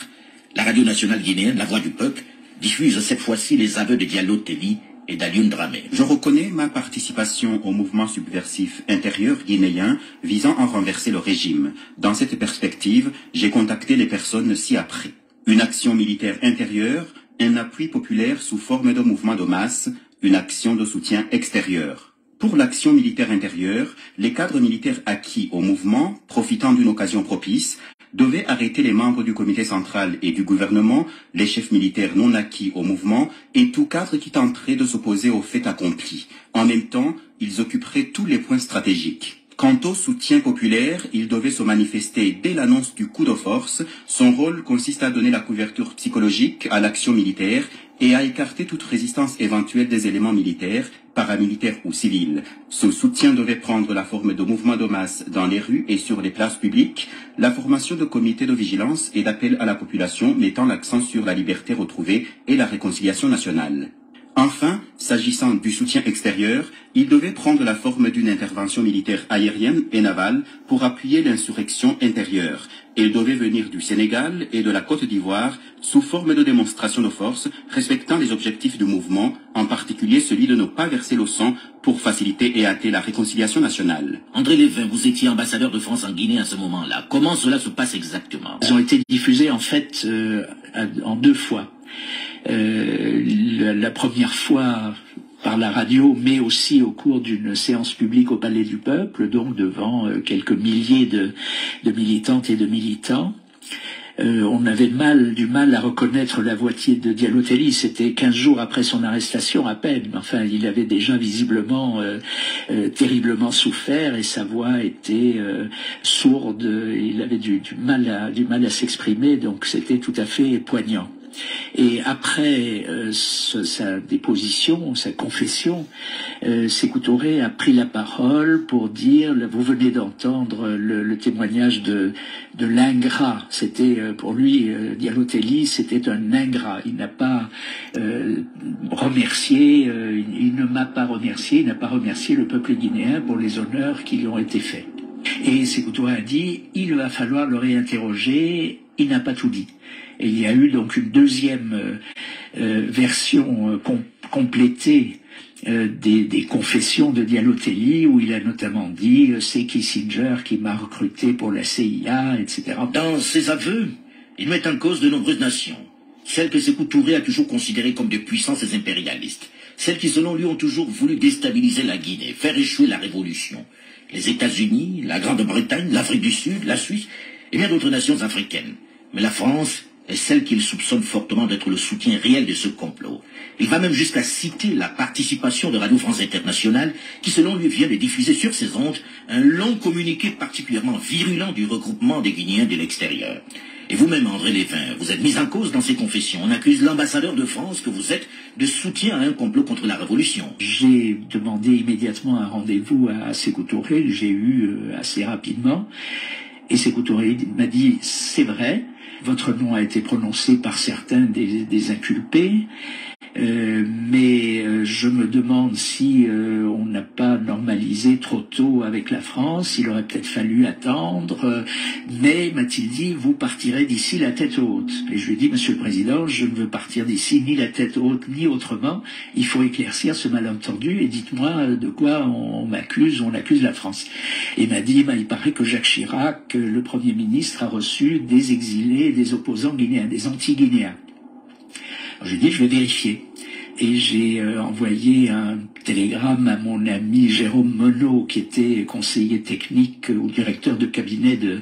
la radio nationale guinéenne, La Voix du Peuple, diffuse cette fois-ci les aveux de Diallo Telli et d'Alioune Dramé. Je reconnais ma participation au mouvement subversif intérieur guinéen visant à renverser le régime. Dans cette perspective, j'ai contacté les personnes ci-après. Une action militaire intérieure, un appui populaire sous forme de mouvement de masse, une action de soutien extérieur. Pour l'action militaire intérieure, les cadres militaires acquis au mouvement, profitant d'une occasion propice, devaient arrêter les membres du comité central et du gouvernement, les chefs militaires non acquis au mouvement et tout cadre qui tenterait de s'opposer au fait accompli. En même temps, ils occuperaient tous les points stratégiques. Quant au soutien populaire, il devait se manifester dès l'annonce du coup de force. Son rôle consiste à donner la couverture psychologique à l'action militaire et à écarter toute résistance éventuelle des éléments militaires, paramilitaires ou civils. Ce soutien devait prendre la forme de mouvements de masse dans les rues et sur les places publiques, la formation de comités de vigilance et d'appel à la population mettant l'accent sur la liberté retrouvée et la réconciliation nationale. Enfin, s'agissant du soutien extérieur, il devait prendre la forme d'une intervention militaire aérienne et navale pour appuyer l'insurrection intérieure. Elle devait venir du Sénégal et de la Côte d'Ivoire sous forme de démonstration de force, respectant les objectifs du mouvement, en particulier celui de ne pas verser le sang pour faciliter et hâter la réconciliation nationale. André Lévin, vous étiez ambassadeur de France en Guinée à ce moment-là. Comment cela se passe exactement? Ils ont été diffusés en fait en 2 fois. La première fois par la radio, mais aussi au cours d'une séance publique au Palais du Peuple, donc devant quelques milliers de militantes et de militants. On avait du mal à reconnaître la voix de Diallo Telli. C'était 15 jours après son arrestation à peine. Enfin, il avait déjà visiblement terriblement souffert et sa voix était sourde. Il avait du mal à s'exprimer, donc c'était tout à fait poignant. Et après sa déposition, sa confession, Sékou Touré a pris la parole pour dire, vous venez d'entendre le témoignage de l'ingrat. C'était pour lui, Diallo Telli, c'était un ingrat. Il n'a pas remercié, il ne m'a pas remercié, il n'a pas remercié le peuple guinéen pour les honneurs qui lui ont été faits. Et Sékou Touré a dit, il va falloir le réinterroger, il n'a pas tout dit. Et il y a eu donc une deuxième version complétée des confessions de Diallo Telli, où il a notamment dit c'est Kissinger qui m'a recruté pour la CIA, etc. Dans ses aveux, il met en cause de nombreuses nations. Celles que Sékou Touré a toujours considérées comme des puissances impérialistes. Celles qui, selon lui, ont toujours voulu déstabiliser la Guinée, faire échouer la révolution. Les États-Unis, la Grande-Bretagne, l'Afrique du Sud, la Suisse et bien d'autres nations africaines. Mais la France est celle qu'il soupçonne fortement d'être le soutien réel de ce complot. Il va même jusqu'à citer la participation de Radio France Internationale, qui selon lui vient de diffuser sur ses ondes un long communiqué particulièrement virulent du regroupement des Guinéens de l'extérieur. Et vous-même, André Lévin, vous êtes mis en cause dans ces confessions. On accuse l'ambassadeur de France que vous êtes de soutien à un complot contre la révolution. J'ai demandé immédiatement un rendez-vous à Sékou Touré, que j'ai eu assez rapidement. Et Sékou Touré m'a dit, c'est vrai, votre nom a été prononcé par certains des inculpés, mais je me demande si on n'a pas normalisé trop tôt avec la France, il aurait peut-être fallu attendre, mais m'a-t-il dit, vous partirez d'ici la tête haute. Et je lui ai dit, Monsieur le Président, je ne veux partir d'ici ni la tête haute ni autrement, il faut éclaircir ce malentendu et dites-moi de quoi on accuse la France. Et il m'a dit, il paraît que Jacques Chirac, le Premier ministre, a reçu des exilés, des opposants guinéens, des anti-guinéens. J'ai dit, je vais vérifier. Et j'ai envoyé un télégramme à mon ami Jérôme Monod, qui était conseiller technique ou directeur de cabinet de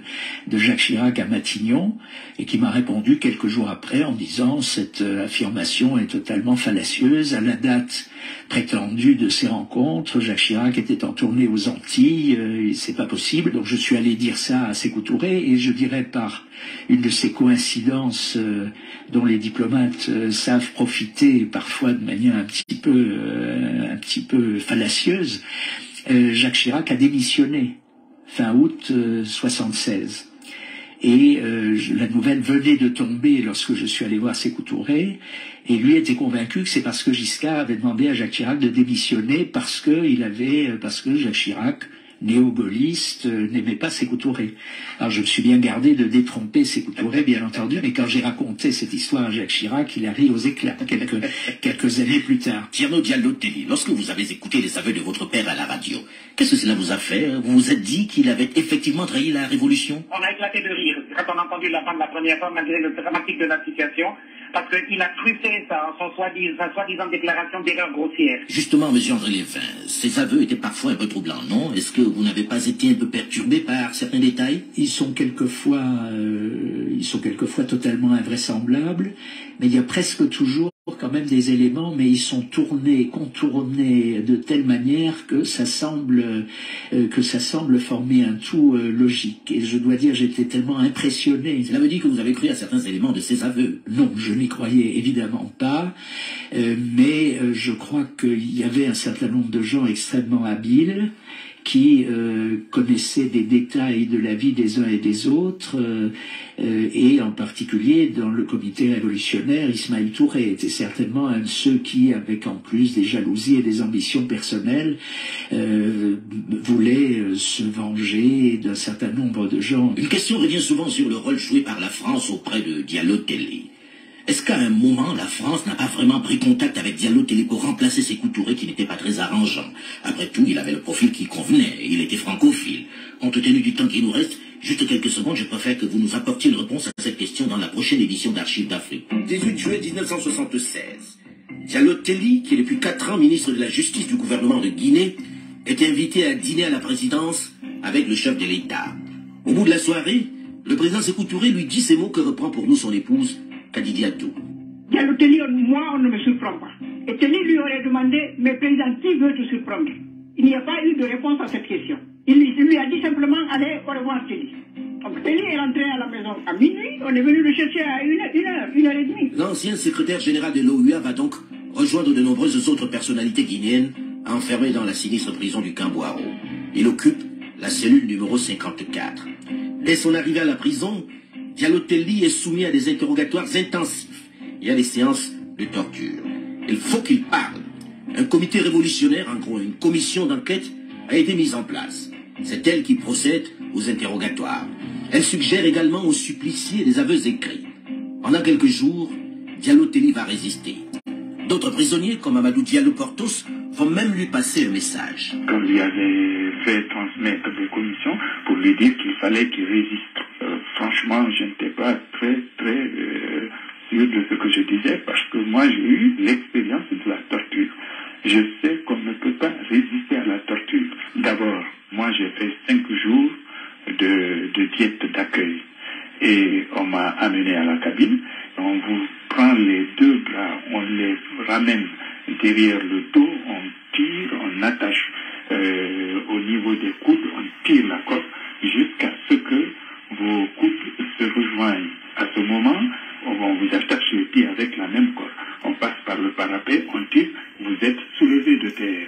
Jacques Chirac à Matignon, et qui m'a répondu quelques jours après en disant « Cette affirmation est totalement fallacieuse. À la date prétendue de ces rencontres, Jacques Chirac était en tournée aux Antilles, c'est pas possible. » Donc je suis allé dire ça à Sékou Touré, et je dirais par une de ces coïncidences dont les diplomates savent profiter parfois de manière un petit peu fallacieuse, Jacques Chirac a démissionné fin août 76. Et la nouvelle venait de tomber lorsque je suis allé voir Sékou Touré, et lui était convaincu que c'est parce que Giscard avait demandé à Jacques Chirac de démissionner parce que Jacques Chirac, néo-gaulliste, n'aimait pas Sékou Touré. Alors je me suis bien gardé de détromper Sékou Touré, bien entendu, mais quand j'ai raconté cette histoire à Jacques Chirac, il a ri aux éclats quelques années plus tard. Thierno Diallo Telli, lorsque vous avez écouté les aveux de votre père à la radio, qu'est-ce que cela vous a fait? Vous vous êtes dit qu'il avait effectivement trahi la révolution? On a éclaté de rire quand on a entendu la femme la première fois, malgré le dramatique de la situation, parce qu'il a truffé sa soi-disant déclaration d'erreur grossière. Justement, monsieur André Lévin, ces aveux étaient parfois un peu troublants, non? Est-ce que vous n'avez pas été un peu perturbé par certains détails? Ils sont quelquefois totalement invraisemblables, mais il y a presque toujours quand même des éléments, mais ils sont contournés de telle manière que ça semble former un tout logique. Et je dois dire, j'étais tellement impressionné. Cela veut dire que vous avez cru à certains éléments de ces aveux? Non, je n'y croyais évidemment pas, mais je crois qu'il y avait un certain nombre de gens extrêmement habiles qui connaissaient des détails de la vie des uns et des autres, et en particulier dans le comité révolutionnaire, Ismaël Touré était certainement un de ceux qui, avec en plus des jalousies et des ambitions personnelles, voulaient se venger d'un certain nombre de gens. Une question revient souvent sur le rôle joué par la France auprès de Diallo Telli. Est-ce qu'à un moment, la France n'a pas vraiment pris contact avec Diallo Telli pour remplacer Sékou Touré qui n'était pas très arrangeant? Après tout, il avait le profil qui convenait, il était francophile. Compte tenu du temps qui nous reste, juste quelques secondes, je préfère que vous nous apportiez une réponse à cette question dans la prochaine édition d'Archives d'Afrique. 18 juillet 1976. Diallo Telli, qui est depuis 4 ans ministre de la Justice du gouvernement de Guinée, est invité à dîner à la présidence avec le chef de l'État. Au bout de la soirée, le président Sékou Touré lui dit ces mots que reprend pour nous son épouse, Kadidi Atou. Diallo Telli, moi, on ne me surprend pas. Et Telli lui aurait demandé, mais président, qui veut te surprendre? Il n'y a pas eu de réponse à cette question. Il lui a dit simplement, allez, au revoir Telli. Donc Telly est rentré à la maison à minuit, on est venu le chercher à 1h30. L'ancien secrétaire général de l'OUA va donc rejoindre de nombreuses autres personnalités guinéennes enfermées dans la sinistre prison du Camboiro. Il occupe la cellule numéro 54. Dès son arrivée à la prison, Diallo Telly est soumis à des interrogatoires intensifs et à des séances de torture. Il faut qu'il parle. Un comité révolutionnaire, en gros une commission d'enquête, a été mise en place. C'est elle qui procède aux interrogatoires. Elle suggère également aux suppliciés des aveux écrits. Pendant quelques jours, Diallo Telly va résister. D'autres prisonniers, comme Amadou Diallo Portos, vont même lui passer un message. On lui avait fait transmettre des commissions pour lui dire qu'il fallait qu'il résiste. Franchement, je n'étais pas très sûr de ce que je disais parce que moi j'ai eu l'expérience de la torture. Je sais qu'on ne peut pas résister à la torture. D'abord, moi j'ai fait 5 jours de diète d'accueil et on m'a amené à la cabine. On vous prend les 2 bras, on les ramène derrière le dos, on tire, on attache au niveau des coudes, on tire la corde jusqu'à ce que vos coudes se rejoignent. À ce moment, on vous attache les pieds avec la même corde. On passe par le parapet, on tire, vous êtes soulevé de terre.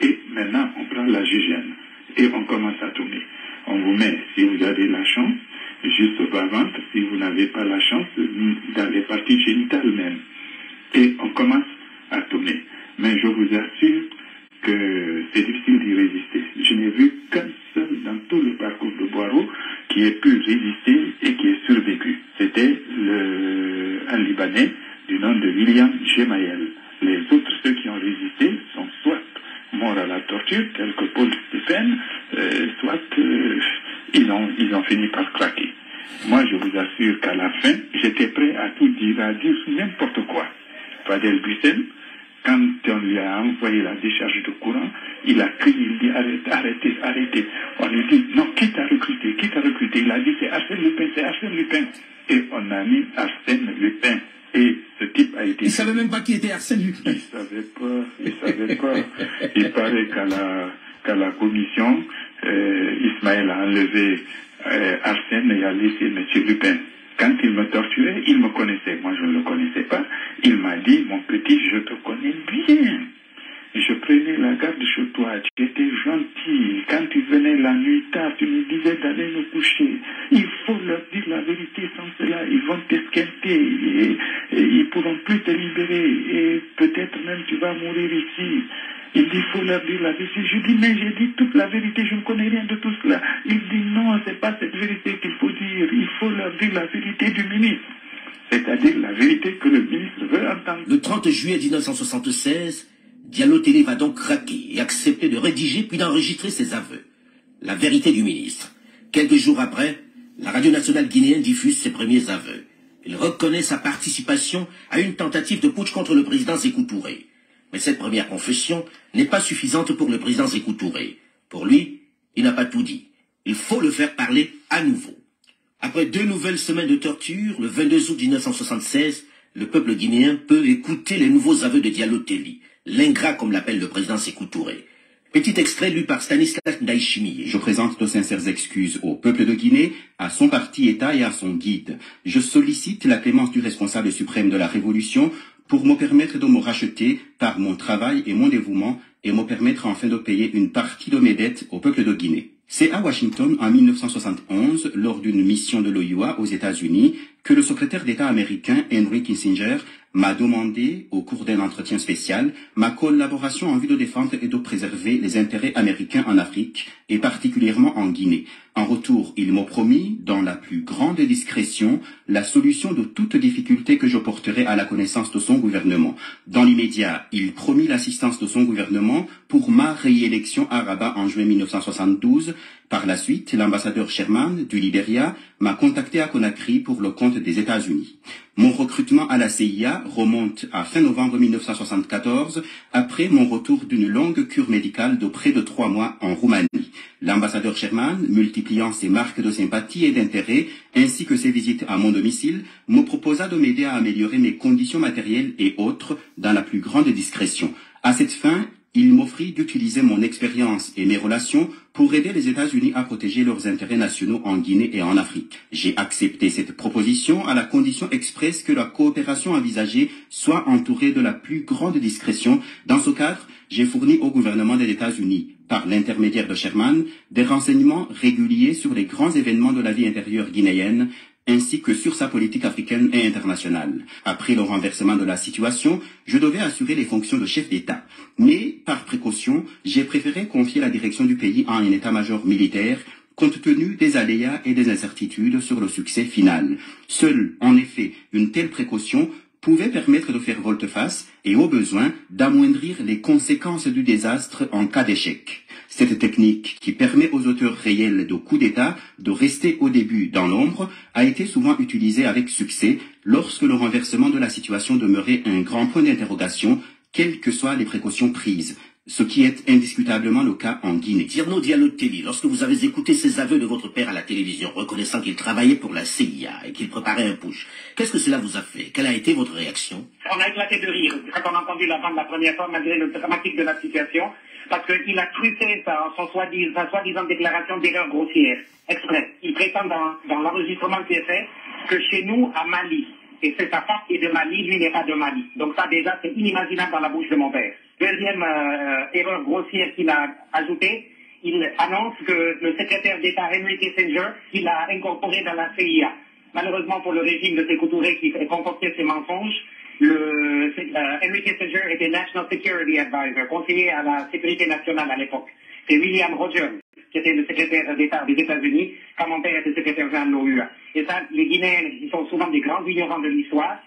Et maintenant, on prend la gégène et on commence à tourner. On vous met, si vous avez la chance, juste au bas-ventre, si vous n'avez pas la chance, dans les parties génitales même. Et on commence à tourner. Mais je vous assure que c'est difficile d'y résister. Je n'ai vu qu'un seul dans tout le parcours de Boiro qui ait pu résister et qui ait survécu. C'était un Libanais du nom de William Gemayel. Les autres, ceux qui ont résisté, sont soit morts à la torture, tels que Paul Stephen, soit ils ont fini par craquer. Moi, je vous assure qu'à la fin, j'étais prêt à tout dire, à dire n'importe quoi. Fadel Bussen, quand on lui a envoyé la décharge de courant, il a crié, il dit arrêtez, arrêtez. On lui dit non, qui t'a recruté? Il a dit c'est Arsène Lupin. Et on a mis Arsène Lupin. Et ce type a été... Il ne savait même pas qui était Arsène Lupin. Il savait pas. Il paraît qu'à la commission, Ismaël a enlevé Arsène et a laissé M. Lupin. Quand il me torturait, il me connaissait. Moi, je ne le connaissais pas. Il m'a dit, mon petit, je te connais bien. Je prenais la garde chez toi. Tu étais gentil. Quand tu venais la nuit tard, tu me disais d'aller me coucher. Il faut leur dire la vérité. Sans cela, ils vont t'esquinter et ils ne pourront plus te libérer. Et peut-être même tu vas mourir ici. Il dit, il faut leur dire la vérité. Je dis, mais j'ai dit toute la vérité, je ne connais rien de tout cela. Il dit, non, c'est pas cette vérité qu'il faut dire. Il faut leur dire la vérité du ministre. C'est-à-dire la vérité que le ministre veut entendre. Le 30 juillet 1976, Diallo Telly va donc craquer et accepter de rédiger puis d'enregistrer ses aveux. La vérité du ministre. Quelques jours après, la radio nationale guinéenne diffuse ses premiers aveux. Il reconnaît sa participation à une tentative de putsch contre le président Sékou Touré. Mais cette première confession n'est pas suffisante pour le président Sékou Touré. Pour lui, il n'a pas tout dit. Il faut le faire parler à nouveau. Après 2 nouvelles semaines de torture, le 22 août 1976, le peuple guinéen peut écouter les nouveaux aveux de Diallo Telly, l'ingrat comme l'appelle le président Sékou Touré. Petit extrait lu par Stanislas Ndaïchimi. Je présente de sincères excuses au peuple de Guinée, à son parti État et à son guide. Je sollicite la clémence du responsable suprême de la Révolution pour me permettre de me racheter par mon travail et mon dévouement et me permettre enfin de payer une partie de mes dettes au peuple de Guinée. C'est à Washington, en 1971, lors d'une mission de l'OUA aux États-Unis, que le secrétaire d'État américain Henry Kissinger m'a demandé, au cours d'un entretien spécial, ma collaboration en vue de défendre et de préserver les intérêts américains en Afrique, et particulièrement en Guinée. En retour, il m'a promis, dans la plus grande discrétion, la solution de toute difficulté que je porterai à la connaissance de son gouvernement. Dans l'immédiat, il promit l'assistance de son gouvernement pour ma réélection à Rabat en juin 1972. Par la suite, l'ambassadeur Sherman du Libéria m'a contacté à Conakry pour le compte des États-Unis. Mon recrutement à la CIA remonte à fin novembre 1974, après mon retour d'une longue cure médicale de près de 3 mois en Roumanie. L'ambassadeur Sherman, multipliant ses marques de sympathie et d'intérêt, ainsi que ses visites à mon domicile, me proposa de m'aider à améliorer mes conditions matérielles et autres dans la plus grande discrétion. À cette fin, il m'offrit d'utiliser mon expérience et mes relations pour aider les États-Unis à protéger leurs intérêts nationaux en Guinée et en Afrique. J'ai accepté cette proposition à la condition expresse que la coopération envisagée soit entourée de la plus grande discrétion. Dans ce cadre, j'ai fourni au gouvernement des États-Unis, par l'intermédiaire de Sherman, des renseignements réguliers sur les grands événements de la vie intérieure guinéenne, ainsi que sur sa politique africaine et internationale. Après le renversement de la situation, je devais assurer les fonctions de chef d'État. Mais, par précaution, j'ai préféré confier la direction du pays à un état-major militaire, compte tenu des aléas et des incertitudes sur le succès final. Seule, en effet, une telle précaution pouvait permettre de faire volte-face et, au besoin, d'amoindrir les conséquences du désastre en cas d'échec. Cette technique, qui permet aux auteurs réels de coups d'État de rester au début dans l'ombre, a été souvent utilisée avec succès lorsque le renversement de la situation demeurait un grand point d'interrogation, quelles que soient les précautions prises, ce qui est indiscutablement le cas en Guinée. Tierno Diallo-Telli, lorsque vous avez écouté ces aveux de votre père à la télévision, reconnaissant qu'il travaillait pour la CIA et qu'il préparait un putsch, qu'est-ce que cela vous a fait? Quelle a été votre réaction? On a éclaté de rire quand on a entendu la bande la première fois, malgré le dramatique de la situation, parce qu'il a truffé sa soi-disant déclaration d'erreur grossière, exprès. Il prétend dans l'enregistrement qui est fait que chez nous, à Mali, et c'est sa part qui est de Mali, lui n'est pas de Mali. Donc ça déjà, c'est inimaginable dans la bouche de mon père. Deuxième erreur grossière qu'il a ajoutée, il annonce que le secrétaire d'État Henry Kissinger, il a incorporé dans la CIA. Malheureusement pour le régime de Sékou Touré qui comportait ces mensonges, Henry Kissinger était National Security Advisor, conseiller à la sécurité nationale à l'époque. C'est William Rogers qui était le secrétaire d'État des États-Unis, quand mon père était secrétaire général de l'OUA. Et ça, les Guinéens, qui sont souvent des grands ignorants de l'histoire,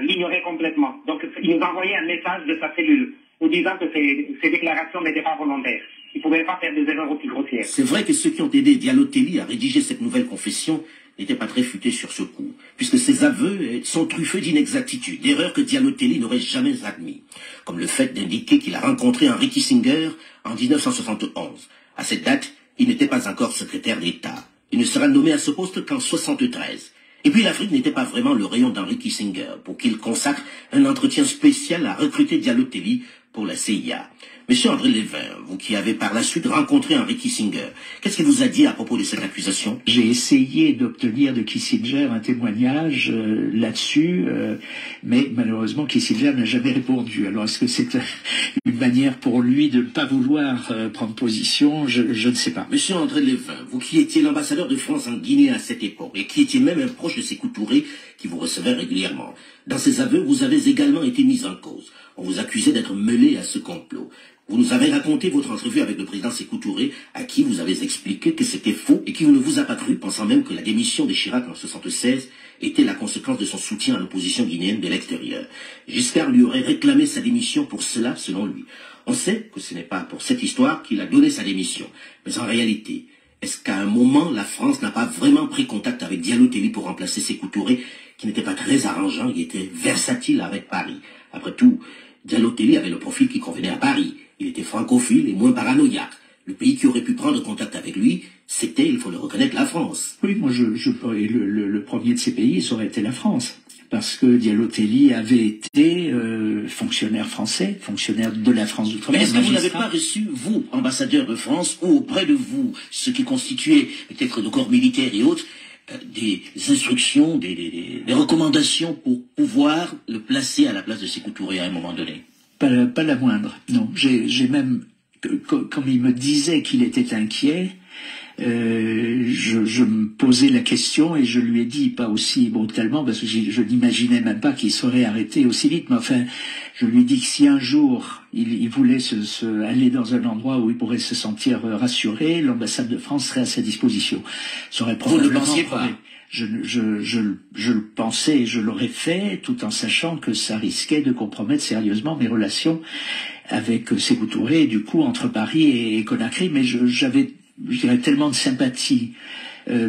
l'ignoraient complètement. Donc, il nous envoyait un message de sa cellule, nous disant que ces déclarations n'étaient pas volontaires. Il ne pouvait pas faire des erreurs aussi grossières. C'est vrai que ceux qui ont aidé Diallo-Telli à rédiger cette nouvelle confession n'étaient pas très futés sur ce coup, puisque ces aveux sont truffés d'inexactitudes, d'erreurs que Diallo-Telli n'aurait jamais admis, comme le fait d'indiquer qu'il a rencontré Henry Kissinger en 1971. À cette date, il n'était pas encore secrétaire d'État. Il ne sera nommé à ce poste qu'en 1973. Et puis l'Afrique n'était pas vraiment le rayon d'Henry Kissinger, pour qu'il consacre un entretien spécial à recruter Diallo-Telli pour la CIA. Monsieur André Lévin, vous qui avez par la suite rencontré Henry Kissinger, qu'est-ce qu'il vous a dit à propos de cette accusation? J'ai essayé d'obtenir de Kissinger un témoignage là-dessus, mais malheureusement Kissinger n'a jamais répondu. Alors est-ce que c'est une manière pour lui de ne pas vouloir prendre position? Je ne sais pas. Monsieur André Lévin, vous qui étiez l'ambassadeur de France en Guinée à cette époque, et qui étiez même un proche de Sékou Touré, qui vous recevait régulièrement, dans ces aveux, vous avez également été mis en cause. On vous accusait d'être mêlé à ce complot. Vous nous avez raconté votre entrevue avec le président Sékou Touré, à qui vous avez expliqué que c'était faux et qui ne vous a pas cru, pensant même que la démission de Chirac en 1976 était la conséquence de son soutien à l'opposition guinéenne de l'extérieur. Giscard lui aurait réclamé sa démission pour cela, selon lui. On sait que ce n'est pas pour cette histoire qu'il a donné sa démission. Mais en réalité, est-ce qu'à un moment, la France n'a pas vraiment pris contact avec Diallo-Telli pour remplacer Sékou Touré, qui n'était pas très arrangeant, qui était versatile avec Paris? Après tout, Diallo-Telli avait le profil qui convenait à Paris. Il était francophile et moins paranoïaque. Le pays qui aurait pu prendre contact avec lui, c'était, il faut le reconnaître, la France. Oui, moi, le premier de ces pays, ça aurait été la France. Parce que Diallo-Telli avait été fonctionnaire français, fonctionnaire de la France d'outre-mer. Mais est-ce que vous n'avez pas reçu, vous, ambassadeur de France, ou auprès de vous, ce qui constituait peut-être le corps militaire et autres, des instructions, des recommandations pour pouvoir le placer à la place de Sékou Touré à un moment donné? Pas la moindre, non. J'ai même, comme il me disait qu'il était inquiet, je me posais la question et je lui ai dit, pas aussi brutalement, parce que je n'imaginais même pas qu'il serait arrêté aussi vite, mais enfin, je lui ai dit que si un jour il voulait aller dans un endroit où il pourrait se sentir rassuré, l'ambassade de France serait à sa disposition. Ça aurait probablement... Vous ne le pensiez pas? Je le pensais et je l'aurais fait, tout en sachant que ça risquait de compromettre sérieusement mes relations avec Sékou Touré, et du coup entre Paris et Conakry, mais j'avais, je dirais, tellement de sympathie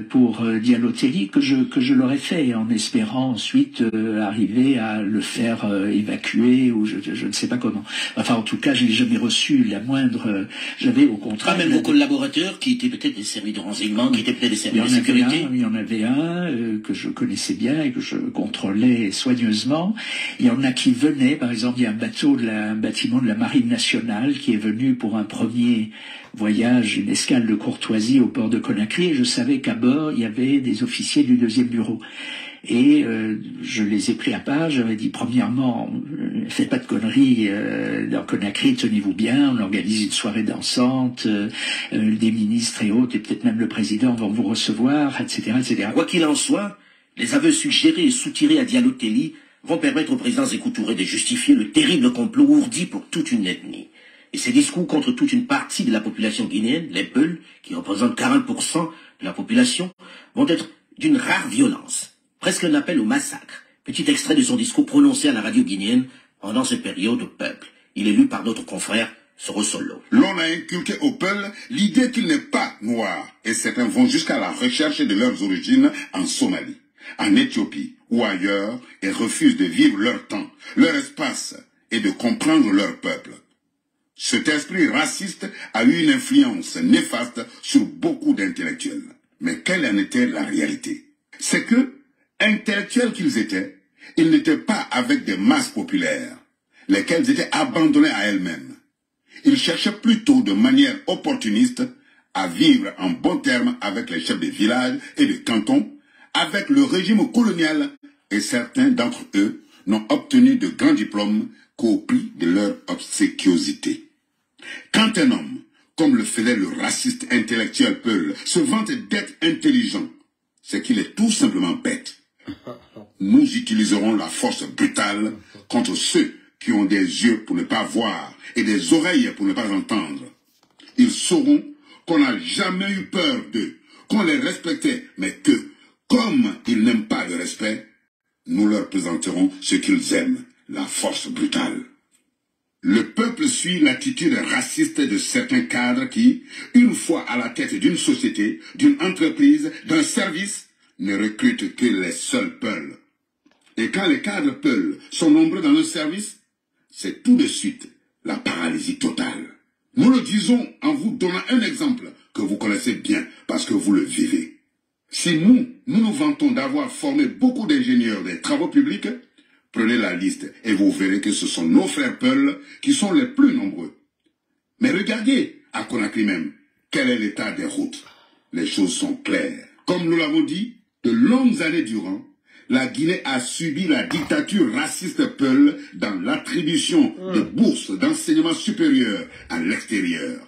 pour Diallo-Telli que je l'aurais fait, en espérant ensuite arriver à le faire évacuer, ou je ne sais pas comment. Enfin, en tout cas, je n'ai jamais reçu la moindre... J'avais au contraire... Même vos collaborateurs qui étaient peut-être des services de renseignement, qui étaient peut-être des services de sécurité. Il y en avait un que je connaissais bien et que je contrôlais soigneusement. Il y en a qui venaient, par exemple, il y a un bâtiment de la Marine nationale qui est venu pour un premier voyage, une escale de courtoisie au port de Conakry, et je savais qu'à bord, il y avait des officiers du 2e bureau. Et je les ai pris à part, j'avais dit premièrement, faites pas de conneries dans Conakry, tenez-vous bien, on organise une soirée dansante, des ministres et autres, et peut-être même le président vont vous recevoir, etc., etc. Quoi qu'il en soit, les aveux suggérés et soutirés à Diallo-Telli vont permettre au président Sékou Touré de justifier le terrible complot ourdi pour toute une ethnie. Et ces discours contre toute une partie de la population guinéenne, les Peuls, qui représentent 40% de la population, vont être d'une rare violence. Presque un appel au massacre. Petit extrait de son discours prononcé à la radio guinéenne pendant cette période au peuple. Il est lu par notre confrère Soro Solo. L'on a inculqué au peuple l'idée qu'il n'est pas noir, et certains vont jusqu'à la recherche de leurs origines en Somalie, en Éthiopie ou ailleurs, et refusent de vivre leur temps, leur espace, et de comprendre leur peuple. Cet esprit raciste a eu une influence néfaste sur beaucoup d'intellectuels. Mais quelle en était la réalité? C'est que, intellectuels qu'ils étaient, ils n'étaient pas avec des masses populaires, lesquelles étaient abandonnées à elles-mêmes. Ils cherchaient plutôt de manière opportuniste à vivre en bon terme avec les chefs de village et de cantons, avec le régime colonial, et certains d'entre eux n'ont obtenu de grands diplômes qu'au prix de leur obséquiosité. Quand un homme, comme le faisait le raciste intellectuel Peul, se vante d'être intelligent, c'est qu'il est tout simplement bête. Nous utiliserons la force brutale contre ceux qui ont des yeux pour ne pas voir et des oreilles pour ne pas entendre. Ils sauront qu'on n'a jamais eu peur d'eux, qu'on les respectait, mais que, comme ils n'aiment pas le respect, nous leur présenterons ce qu'ils aiment, la force brutale. Le peuple suit l'attitude raciste de certains cadres qui, une fois à la tête d'une société, d'une entreprise, d'un service, ne recrutent que les seuls Peuls. Et quand les cadres Peuls sont nombreux dans un service, c'est tout de suite la paralysie totale. Nous le disons en vous donnant un exemple que vous connaissez bien parce que vous le vivez. Si nous nous vantons d'avoir formé beaucoup d'ingénieurs des travaux publics, prenez la liste et vous verrez que ce sont nos frères Peuls qui sont les plus nombreux. Mais regardez, à Conakry même, quel est l'état des routes. Les choses sont claires. Comme nous l'avons dit, de longues années durant, la Guinée a subi la dictature raciste Peul dans l'attribution de bourses d'enseignement supérieur à l'extérieur.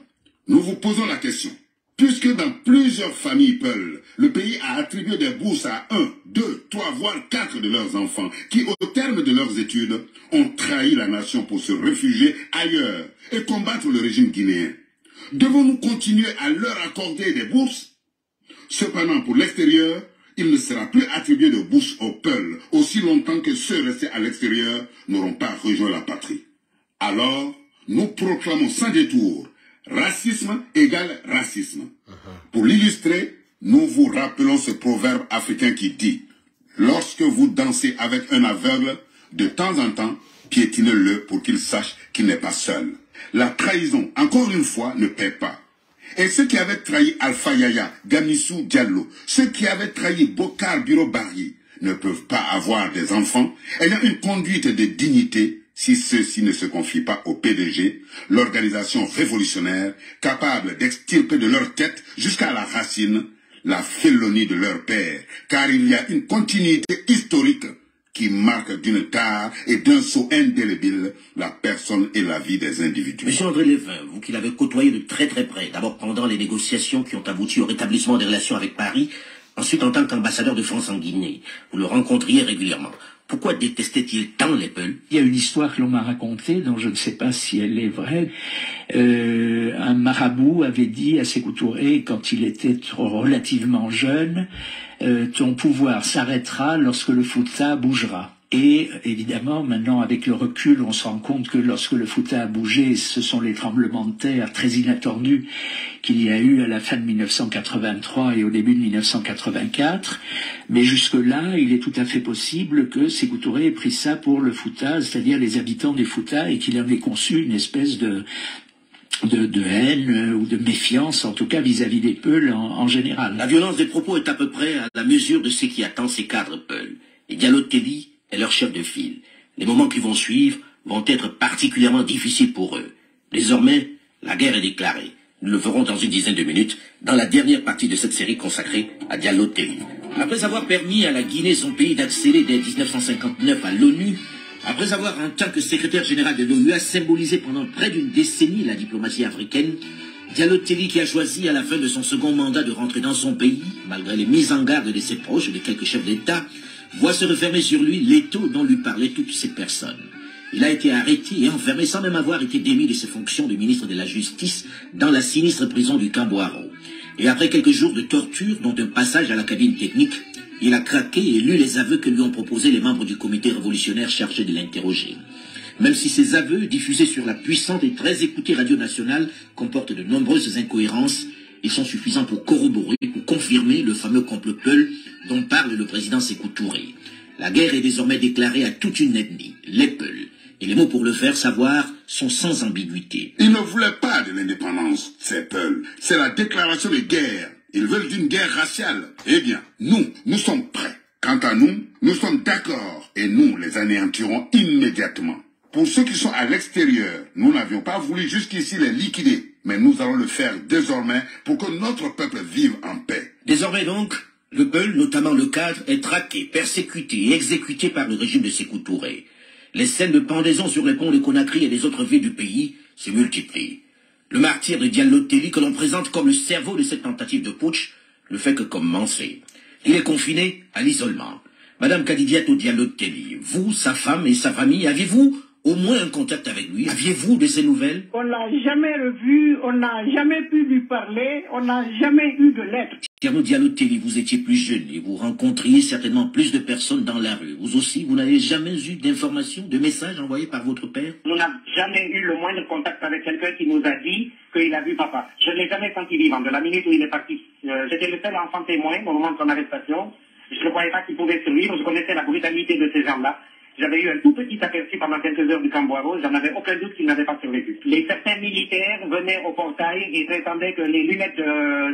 Nous vous posons la question. Puisque dans plusieurs familles Peul, le pays a attribué des bourses à 1, 2, 3, voire 4 de leurs enfants, qui au terme de leurs études, ont trahi la nation pour se réfugier ailleurs et combattre le régime guinéen. Devons-nous continuer à leur accorder des bourses? Cependant, pour l'extérieur, il ne sera plus attribué de bourse aux Peuls aussi longtemps que ceux restés à l'extérieur n'auront pas rejoint la patrie. Alors, nous proclamons sans détour, racisme égale racisme. Pour l'illustrer, nous vous rappelons ce proverbe africain qui dit « Lorsque vous dansez avec un aveugle, de temps en temps, piétinez-le pour qu'il sache qu'il n'est pas seul. » La trahison, encore une fois, ne paie pas. Et ceux qui avaient trahi Alpha Yaya, Gamissou Diallo, ceux qui avaient trahi Bokar Biro Barry, ne peuvent pas avoir des enfants ayant une conduite de dignité si ceux-ci ne se confient pas au PDG, l'organisation révolutionnaire capable d'extirper de leur tête jusqu'à la racine la félonie de leur père, car il y a une continuité historique qui marque d'une tare et d'un sceau indélébile la personne et la vie des individus. Monsieur André Levin, vous qui l'avez côtoyé de très très près, d'abord pendant les négociations qui ont abouti au rétablissement des relations avec Paris, ensuite en tant qu'ambassadeur de France en Guinée, vous le rencontriez régulièrement. Pourquoi détestait-il tant les Peuls? Il y a une histoire que l'on m'a racontée, dont je ne sais pas si elle est vraie. Un marabout avait dit à Sékou Touré, quand il était relativement jeune, ton pouvoir s'arrêtera lorsque le Fouta bougera. Et évidemment, maintenant, avec le recul, on se rend compte que lorsque le Fouta a bougé, ce sont les tremblements de terre très inattendus qu'il y a eu à la fin de 1983 et au début de 1984. Mais jusque-là, il est tout à fait possible que Sékou Touré ait pris ça pour le Fouta, c'est-à-dire les habitants des Fouta, et qu'il en ait conçu une espèce de haine ou de méfiance, en tout cas vis-à-vis des Peuls en général. La violence des propos est à peu près à la mesure de ce qui attend ces cadres Peuls. Et Diallo Telli est leur chef de file. Les moments qui vont suivre vont être particulièrement difficiles pour eux. Désormais, la guerre est déclarée. Nous le ferons dans une dizaine de minutes, dans la dernière partie de cette série consacrée à Diallo Telli. Après avoir permis à la Guinée, son pays, d'accéder dès 1959 à l'ONU, après avoir, en tant que secrétaire général de l'ONU, symbolisé pendant près d'une décennie la diplomatie africaine, Diallo Telli, qui a choisi à la fin de son second mandat de rentrer dans son pays, malgré les mises en garde de ses proches et de quelques chefs d'État, voit se refermer sur lui l'étau dont lui parlaient toutes ces personnes. Il a été arrêté et enfermé sans même avoir été démis de ses fonctions de ministre de la Justice dans la sinistre prison du Camboiro. Et après quelques jours de torture, dont un passage à la cabine technique, il a craqué et lu les aveux que lui ont proposés les membres du comité révolutionnaire chargé de l'interroger. Même si ces aveux, diffusés sur la puissante et très écoutée radio nationale, comportent de nombreuses incohérences, ils sont suffisants pour corroborer, pour confirmer le fameux complot Peul dont parle le président Sékou Touré. La guerre est désormais déclarée à toute une ethnie, les Peuls. Et les mots pour le faire savoir sont sans ambiguïté. Ils ne voulaient pas de l'indépendance, ces Peuls. C'est la déclaration de guerre. Ils veulent d'une guerre raciale. Eh bien, nous sommes prêts. Quant à nous, nous sommes d'accord et nous les anéantirons immédiatement. Pour ceux qui sont à l'extérieur, nous n'avions pas voulu jusqu'ici les liquider, mais nous allons le faire désormais pour que notre peuple vive en paix. Désormais donc, le Peul, notamment le cadre, est traqué, persécuté et exécuté par le régime de Sékou Touré. Les scènes de pendaison sur les ponts de Conakry et des autres villes du pays se multiplient. Le martyr de Diallo Telli, que l'on présente comme le cerveau de cette tentative de putsch, ne fait que commencer. Il est confiné à l'isolement. Madame Kadidiatou Diallo Telli, vous, sa femme et sa famille, aviez-vous au moins un contact avec lui? Aviez-vous de ses nouvelles? On l'a jamais revu, on n'a jamais pu lui parler, on n'a jamais eu de lettres. Thierno Diallo Telli, vous étiez plus jeune et vous rencontriez certainement plus de personnes dans la rue. Vous aussi, vous n'avez jamais eu d'informations, de messages envoyés par votre père? Nous n'avons jamais eu le moindre contact avec quelqu'un qui nous a dit qu'il a vu papa. Je ne l'ai jamais senti vivant. De la minute où il est parti, j'étais le seul enfant témoin au moment de son arrestation. Je ne croyais pas qu'il pouvait survivre. Je connaissais la brutalité de ces gens-là. J'avais eu un tout petit aperçu pendant quelques heures du Camboiro, j'en avais aucun doute qu'il n'avait pas survécu. Certains militaires venaient au portail et prétendaient que les lunettes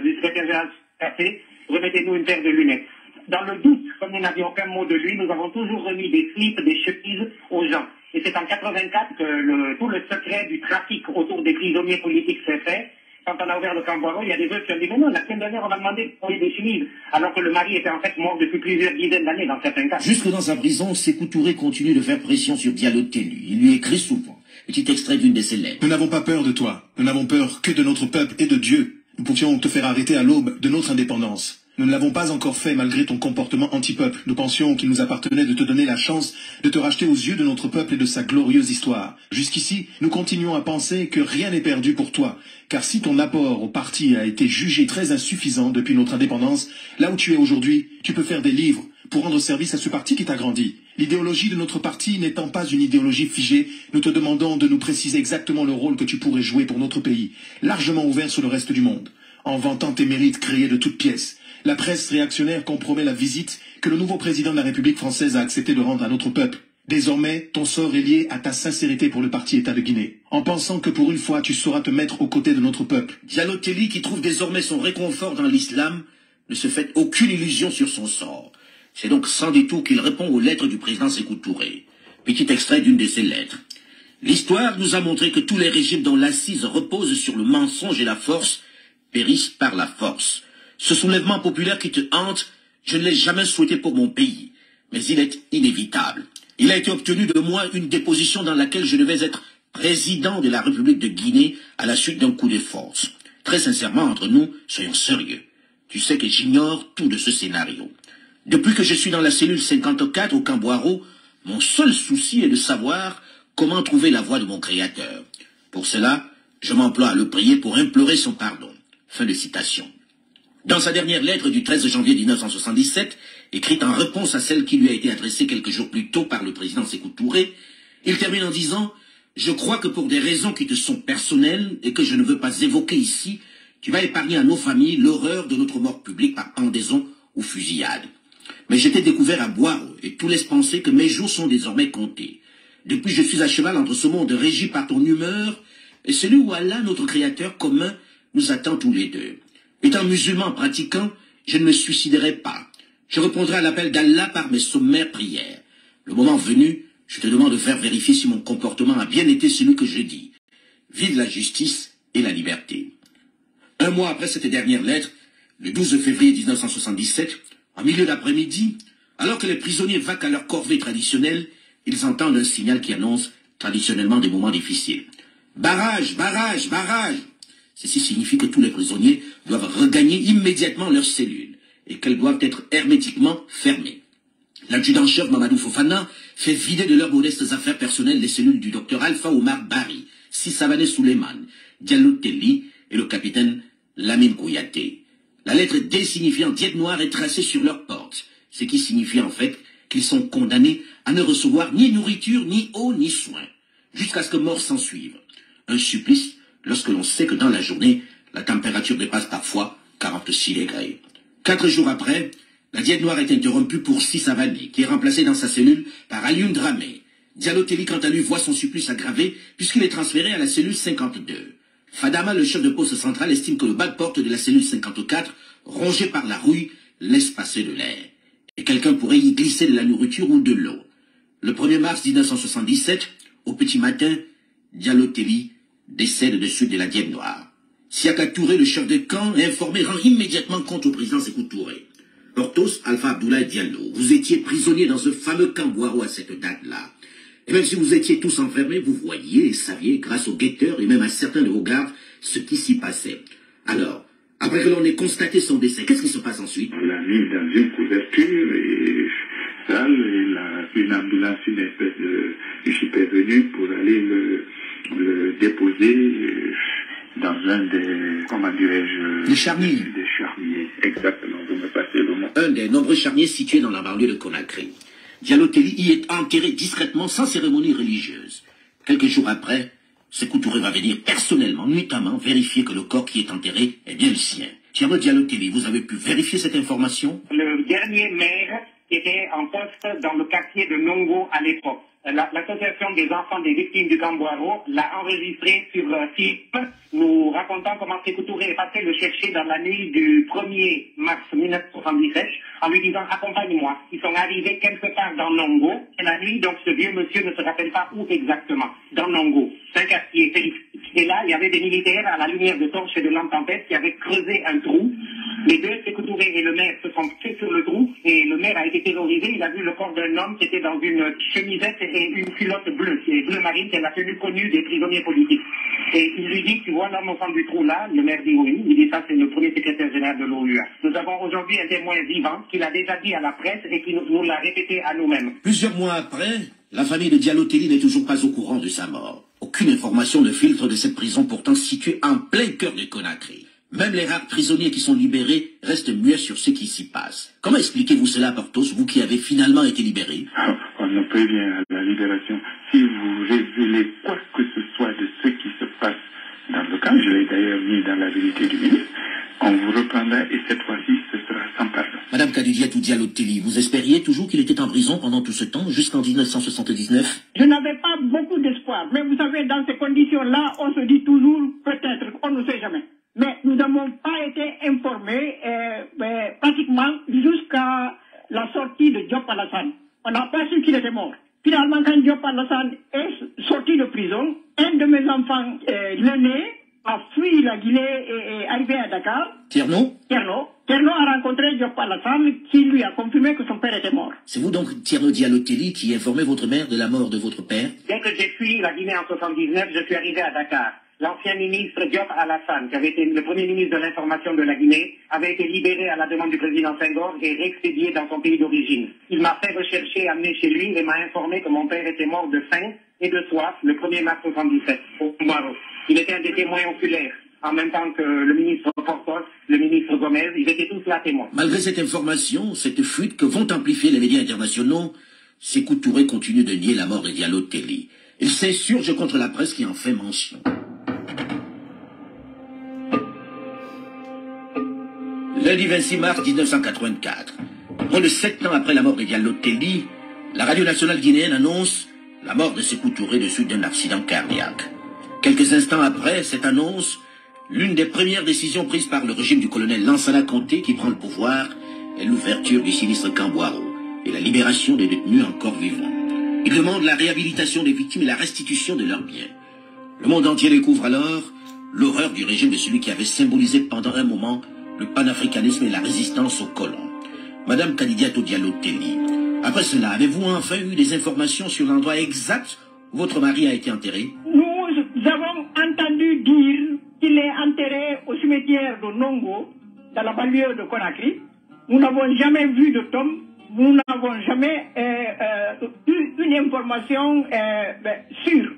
du secrétaire général cassées, remettez-nous une paire de lunettes. Dans le doute, comme nous n'avions aucun mot de lui, nous avons toujours remis des slips, des chemises aux gens. Et c'est en 84 que tout le secret du trafic autour des prisonniers politiques s'est fait. Quand on a ouvert le Camboiro, il y a des veuves qui ont dit « Mais non, la semaine dernière, on a demandé de trouver des chemises. » Alors que le mari était en fait mort depuis plusieurs dizaines d'années dans certains cas. Jusque dans sa prison, Sékou Touré continue de faire pression sur Diallo Telli. Il lui écrit souvent. Petit extrait d'une de ses lettres. Nous n'avons pas peur de toi. Nous n'avons peur que de notre peuple et de Dieu. Nous pouvions te faire arrêter à l'aube de notre indépendance. Nous ne l'avons pas encore fait malgré ton comportement anti-peuple. Nous pensions qu'il nous appartenait de te donner la chance de te racheter aux yeux de notre peuple et de sa glorieuse histoire. Jusqu'ici, nous continuons à penser que rien n'est perdu pour toi. Car si ton apport au parti a été jugé très insuffisant depuis notre indépendance, là où tu es aujourd'hui, tu peux faire des livres pour rendre service à ce parti qui t'a grandi. L'idéologie de notre parti n'étant pas une idéologie figée, nous te demandons de nous préciser exactement le rôle que tu pourrais jouer pour notre pays, largement ouvert sur le reste du monde. En vantant tes mérites créés de toutes pièces, la presse réactionnaire compromet la visite que le nouveau président de la République française a accepté de rendre à notre peuple. Désormais, ton sort est lié à ta sincérité pour le parti État de Guinée, en pensant que pour une fois tu sauras te mettre aux côtés de notre peuple. Diallo Telli, qui trouve désormais son réconfort dans l'islam, ne se fait aucune illusion sur son sort. C'est donc sans détour qu'il répond aux lettres du président Sékou Touré. Petit extrait d'une de ses lettres. L'histoire nous a montré que tous les régimes dont l'assise repose sur le mensonge et la force périssent par la force. Ce soulèvement populaire qui te hante, je ne l'ai jamais souhaité pour mon pays, mais il est inévitable. Il a été obtenu de moi une déposition dans laquelle je devais être président de la République de Guinée à la suite d'un coup de force. Très sincèrement, entre nous, soyons sérieux. Tu sais que j'ignore tout de ce scénario. Depuis que je suis dans la cellule 54 au Camboiro, mon seul souci est de savoir comment trouver la voie de mon Créateur. Pour cela, je m'emploie à le prier pour implorer son pardon. Fin de citation. Dans sa dernière lettre du 13 janvier 1977, écrite en réponse à celle qui lui a été adressée quelques jours plus tôt par le président Sékou Touré, il termine en disant « Je crois que pour des raisons qui te sont personnelles et que je ne veux pas évoquer ici, tu vas épargner à nos familles l'horreur de notre mort publique par pendaison ou fusillade. Mais je t'ai découvert à Boiro et tout laisse penser que mes jours sont désormais comptés. Depuis, je suis à cheval entre ce monde régi par ton humeur et celui où Allah, notre Créateur commun, nous attend tous les deux. Étant musulman pratiquant, je ne me suiciderai pas. Je répondrai à l'appel d'Allah par mes sommaires prières. Le moment venu, je te demande de faire vérifier si mon comportement a bien été celui que je dis. Vive la justice et la liberté. » Un mois après cette dernière lettre, le 12 février 1977, en milieu d'après-midi, alors que les prisonniers vaquent à leur corvée traditionnelle, ils entendent un signal qui annonce traditionnellement des moments difficiles. Barrage, barrage, barrage. Ceci signifie que tous les prisonniers doivent regagner immédiatement leurs cellules et qu'elles doivent être hermétiquement fermées. L'adjudant-chef Mamadou Fofana fait vider de leurs modestes affaires personnelles les cellules du docteur Alpha Omar Bari, Sissavané Souleymane, Diallo Telli et le capitaine Lamine Kouyaté. La lettre D signifiant diète noire est tracée sur leurs portes, ce qui signifie en fait qu'ils sont condamnés à ne recevoir ni nourriture, ni eau, ni soins, jusqu'à ce que mort s'en suive. Un supplice lorsque l'on sait que dans la journée, la température dépasse parfois 46 degrés. 4 jours après, la diète noire est interrompue pour Sissavané, qui est remplacé dans sa cellule par Alioune Dramé. Diallo Telli, quant à lui, voit son supplice aggravé puisqu'il est transféré à la cellule 52. Fadama, le chef de poste central, estime que le bas de porte de la cellule 54, rongé par la rouille, laisse passer de l'air. Et quelqu'un pourrait y glisser de la nourriture ou de l'eau. Le 1er mars 1977, au petit matin, Diallo Telli décède de suite de la diète noire. Siaka Touré, le chef de camp, informé, rend immédiatement compte au président Sékou Touré. Portos Alpha Abdoulaye Diallo, vous étiez prisonnier dans ce fameux camp Boiro à cette date-là. Et même si vous étiez tous enfermés, vous voyiez et saviez, grâce aux guetteurs et même à certains de vos gardes, ce qui s'y passait. Alors, après que l'on ait constaté son décès, qu'est-ce qui se passe ensuite? On l'a mis dans une couverture et sale, et une ambulance, une espèce de jeep est venue pour aller le déposer dans un des, comment dirais-je... Les charniers. Des charniers, exactement, vous me passez le mot. Un des nombreux charniers situés dans la banlieue de Conakry. Diallo Telli y est enterré discrètement, sans cérémonie religieuse. Quelques jours après, Sékou Touré va venir personnellement, nuitamment, vérifier que le corps qui est enterré est bien le sien. Thierno Diallo Telli, vous avez pu vérifier cette information? Le dernier maire était en poste dans le quartier de Nongo à l'époque. L'association des enfants des victimes du camp Boiro l'a enregistré sur FIP, nous racontant comment Sékou Touré est passé le chercher dans la nuit du 1er mars 1977 en lui disant « Accompagne-moi ». Ils sont arrivés quelque part dans Nongo, et la nuit, donc ce vieux monsieur ne se rappelle pas où exactement, dans Nongo. C'est un quartier périphérique. Et là, il y avait des militaires à la lumière de torches et de lampes tempête qui avaient creusé un trou. Les deux, Sékou Touré et le maire, se sont faits sur le trou et le maire a été terrorisé. Il a vu le corps d'un homme qui était dans une chemisette et une culotte bleue, qui est bleu marine, c'est la tenue connue des prisonniers politiques. Et il lui dit, tu vois l'homme au fond du trou là? Le maire dit oui. Il dit, ça c'est le premier secrétaire général de l'OUA. Nous avons aujourd'hui un témoin vivant qui l'a déjà dit à la presse et qui nous l'a répété à nous-mêmes. Plusieurs mois après, la famille de Diallo Telli n'est toujours pas au courant de sa mort. Aucune information ne filtre de cette prison pourtant située en plein cœur de Conakry. Même les rares prisonniers qui sont libérés restent muets sur ce qui s'y passe. Comment expliquez-vous cela, Portos, vous qui avez finalement été libéré? On ne prévient à la libération. Si vous révélez quoi que ce soit de ce qui se passe dans le camp, je l'ai d'ailleurs mis dans la vérité du ministre, on vous reprendra et cette fois-ci, ce sera sans pardon. Madame Kadidiatou Diallo Telli, vous espériez toujours qu'il était en prison pendant tout ce temps, jusqu'en 1979? Je n'avais pas beaucoup d'espoir, mais vous savez, dans ces conditions-là, on se dit toujours, peut-être, on ne sait jamais. Mais nous n'avons pas été informés pratiquement jusqu'à la sortie de Diop Alassane. On n'a pas su qu'il était mort. Finalement, quand Diop Alassane est sorti de prison, un de mes enfants, l'aîné, a fui la Guinée et est arrivé à Dakar. Tierno a rencontré Diop Alassane qui lui a confirmé que son père était mort. C'est vous donc, Thierno Diallo Telli, qui informait votre mère de la mort de votre père? Dès que j'ai fui la Guinée en 79, je suis arrivé à Dakar. L'ancien ministre Diop Alassane, qui avait été le premier ministre de l'information de la Guinée, avait été libéré à la demande du président Senghor et réexpédié dans son pays d'origine. Il m'a fait rechercher, amener chez lui et m'a informé que mon père était mort de faim et de soif le 1er mars 1977 au Boiro. Il était un des témoins oculaires. en même temps que le ministre Portos, le ministre Gomez, ils étaient tous là témoins. Malgré cette information, cette fuite que vont amplifier les médias internationaux, Sékou Touré continue de nier la mort de Diallo Telli. Il s'insurge contre la presse qui en fait mention. Lundi 26 mars 1984, moins de 7 ans après la mort de Diallo Telli, la radio nationale guinéenne annonce la mort de Sékou Touré de suite d'un accident cardiaque. Quelques instants après cette annonce, l'une des premières décisions prises par le régime du colonel Lansana Conté qui prend le pouvoir est l'ouverture du sinistre Camboiro et la libération des détenus encore vivants. Il demande la réhabilitation des victimes et la restitution de leurs biens. Le monde entier découvre alors l'horreur du régime de celui qui avait symbolisé pendant un moment le panafricanisme et la résistance aux colons. Madame Kadidiatou Diallo Telli, après cela, avez-vous enfin eu des informations sur l'endroit exact où votre mari a été enterré? Nous avons entendu dire qu'il est enterré au cimetière de Nongo, dans la banlieue de Conakry. Nous n'avons jamais vu de tombe, nous n'avons jamais eu une information sûre.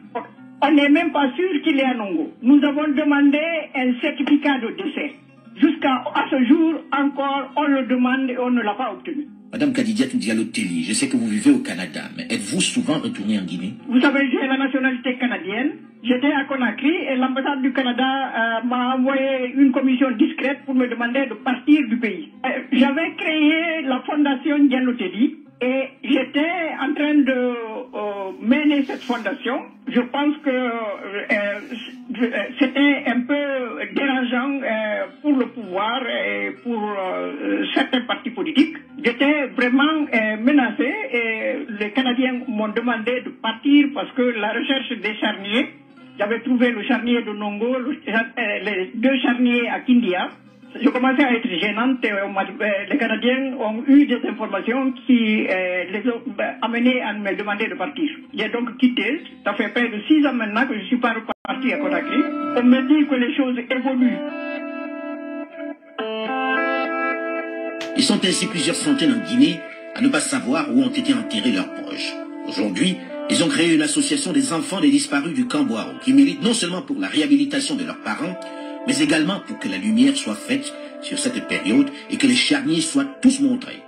On n'est même pas sûr qu'il est à Nongo. Nous avons demandé un certificat de décès. Jusqu'à ce jour, encore, on le demande et on ne l'a pas obtenu. Madame Kadidiatou Diallo Telli, je sais que vous vivez au Canada, mais êtes-vous souvent retournée en Guinée? Vous savez, j'ai la nationalité canadienne. J'étais à Conakry et l'ambassade du Canada m'a envoyé une commission discrète pour me demander de partir du pays. J'avais créé la fondation Diallo Telli et j'étais en train de mener cette fondation. Je pense que c'était un peu dérangeant pour le pouvoir et pour certains partis politiques. J'étais vraiment menacé et les Canadiens m'ont demandé de partir parce que la recherche des charniers, j'avais trouvé le charnier de Nongo, les 2 charniers à Kindia. Je commençais à être gênante. Les Canadiens ont eu des informations qui les ont amenés à me demander de partir. J'ai donc quitté. Ça fait près de 6 ans maintenant que je ne suis pas reparti à Conakry. On me dit que les choses évoluent. Ils sont ainsi plusieurs centaines en Guinée à ne pas savoir où ont été enterrés leurs proches. Aujourd'hui, ils ont créé une association des enfants des disparus du Camboiro qui milite non seulement pour la réhabilitation de leurs parents, mais également pour que la lumière soit faite sur cette période et que les charniers soient tous montrés.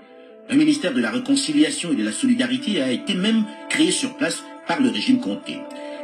Un ministère de la réconciliation et de la solidarité a été même créé sur place par le régime Conté.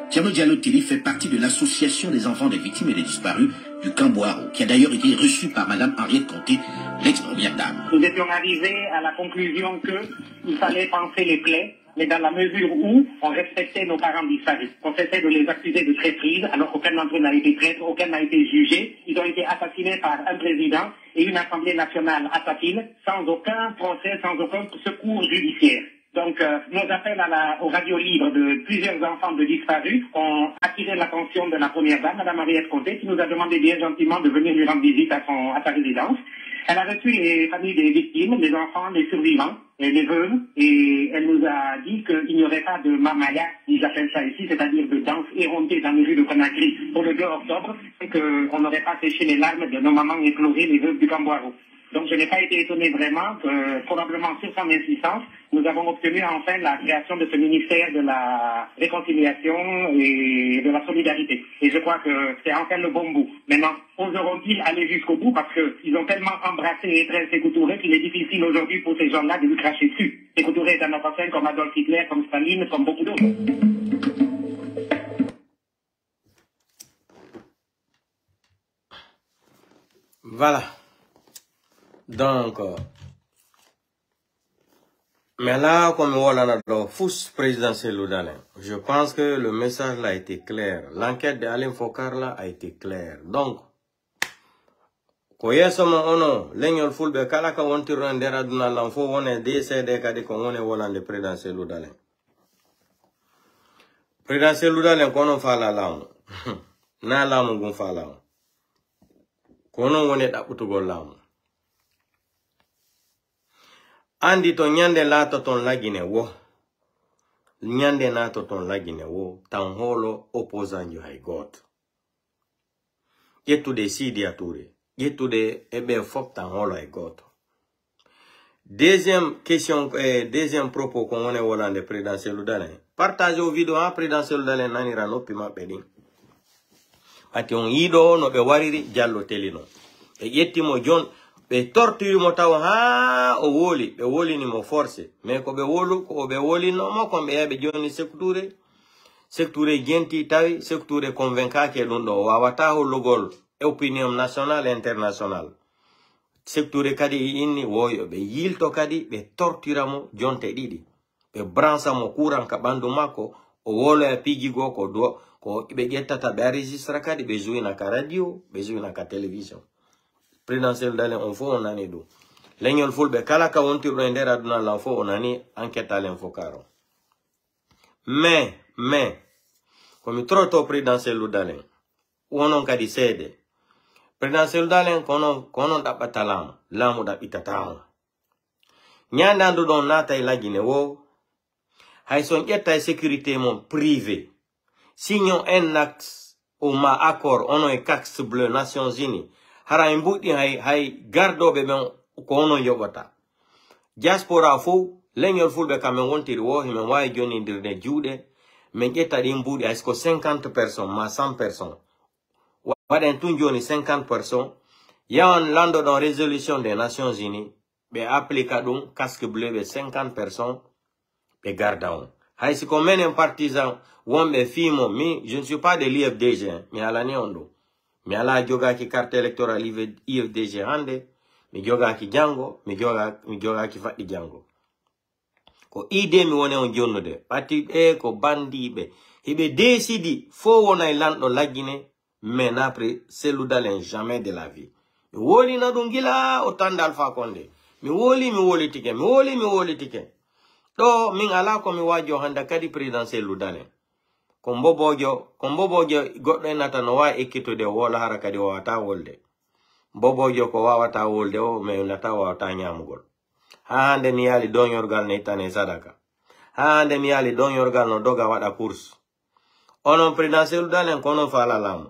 Thierno Diallo Telli fait partie de l'association des enfants des victimes et des disparus du Camboiro, qui a d'ailleurs été reçue par Madame Henriette Conté, l'ex-première dame. Nous étions arrivés à la conclusion qu'il fallait panser les plaies, mais dans la mesure où on respectait nos parents disparus. On cessait de les accuser de traîtrise, alors qu'aucun d'entre eux n'a été traître, aucun n'a été jugé. Ils ont été assassinés par un président et une assemblée nationale assassine, sans aucun procès, sans aucun secours judiciaire. Donc, nos appels aux radios libres de plusieurs enfants de disparus ont attiré l'attention de la première dame, Mme Henriette Conté, qui nous a demandé bien gentiment de venir lui rendre visite à sa résidence. Elle a reçu les familles des victimes, les enfants, les survivants, et les veuves, et elle nous a dit qu'il n'y aurait pas de mamaya, ils appellent ça ici, c'est-à-dire de danse éhontée dans les rues de Conakry pour le 2 octobre, et qu'on n'aurait pas séché les larmes de nos mamans éplorées, les veuves du Camboiro. Donc je n'ai pas été étonné vraiment que, probablement sur son insistance, nous avons obtenu enfin la création de ce ministère de la réconciliation et de la solidarité. Et je crois que c'est enfin le bon bout. Maintenant, oseront-ils aller jusqu'au bout parce qu'ils ont tellement embrassé et étreint Sékou Touré qu'il est difficile aujourd'hui pour ces gens-là de lui cracher dessus. Sékou Touré est un assassin comme Adolf Hitler, comme Staline, comme beaucoup d'autres. Voilà. Donc, mais là, comme on a le fous présidentiel, je pense que le message là a été clair. L'enquête d'Alain Fokar là a été claire. Donc, koye sama ono, leñol fulbe kala ka wonti rendera duna l'enfo wone DCD kadi ko wone wolande présidentiel l'Oudalen. Présidentiel l'Oudalen kono fala lamu. Na lamu gun fala. Kono wone taputugol lamu. Andi to nyande lato ton lagine wo. Nyande nato ton lagine wo. Tanholo opposanjo hay got. Yetude sidi ature. Yetude ebe fop tanholo hay got. Deuxième question, deuxième propos qu'on on est volande présidentiel l'Oudalen. Partagez au vidéo en présidentiel l'Oudalen nanira no pima peding. ati on yido no be wariri Diallo Telly non e yettimo jon be torturi mo taw ha o woli be woli ni mo forcé mais ko be wolu ko be woli no mo ko be yabe joni secteur genti tawi secteur convainca ke dun do wawata hollugol opinion national international secteur kadi inni woyo be yilto kadi be torturamo jonte didi be bransa mo kuran ka bandu mako o wolo e pigi go ko do ko be gettata be registra kadi be jouina ka radio be jouina ka television présidentiel dalen on fo onani do leñol fulbe kala ka wontirdo e nder aduna la fo onani enquête alen fo karo mais komi troto présidentiel dalen wonon kadi seede présidentiel dalen konon dabbata lamu dabbitata nyandandu don nata e lagine wo hay son ƴetta e sécurité mon privé signon un acte au ma accord ono e caxe bleu Nations Unies hara en buɗɗi hay gardoɓe ɓen ko onon yoɓata diaspora fo leñol fulɓe kamen wontiri wo himen wawi jonidirde juuɗe min ƴetta ɗin mbuɗi haysko 50 personnes ma 100 personnes waɗen tun joni 50 personnes yawan landoɗon résolution des Nations Unies ɓe applica ɗum casque bleu ɓe 50 personnes ɓe garda on haysi ko menen partisan wonɓe fimo je ne suis pas de l'IFDG mi alani on ɗo mi ala jogaki carte électorale IFDG hande mi jogaki jango mi jogaki faɗɗi jango ko ide mi woni on jonnude pati ɓe ko bandiɓe hiɓe décidi fo wonay lanɗo laggine mais après selludalen jamais de la vie mi wolina ɗum gila o tande Alpha Condé mi woli tike ɗo min ala ko mi wajo hande kadi président selludalen ko mbobojo goɗɗo enata no wawi ekkitude wola hara kadi wawata wolde mbobojo ko wawata wolde o mais nata wawata ñamugol ha hande mi yaali doñorgal ne ittane sadaka ha hande mi yaali doñorgal no doga waɗa course onon président selludalen ko onon faala laamu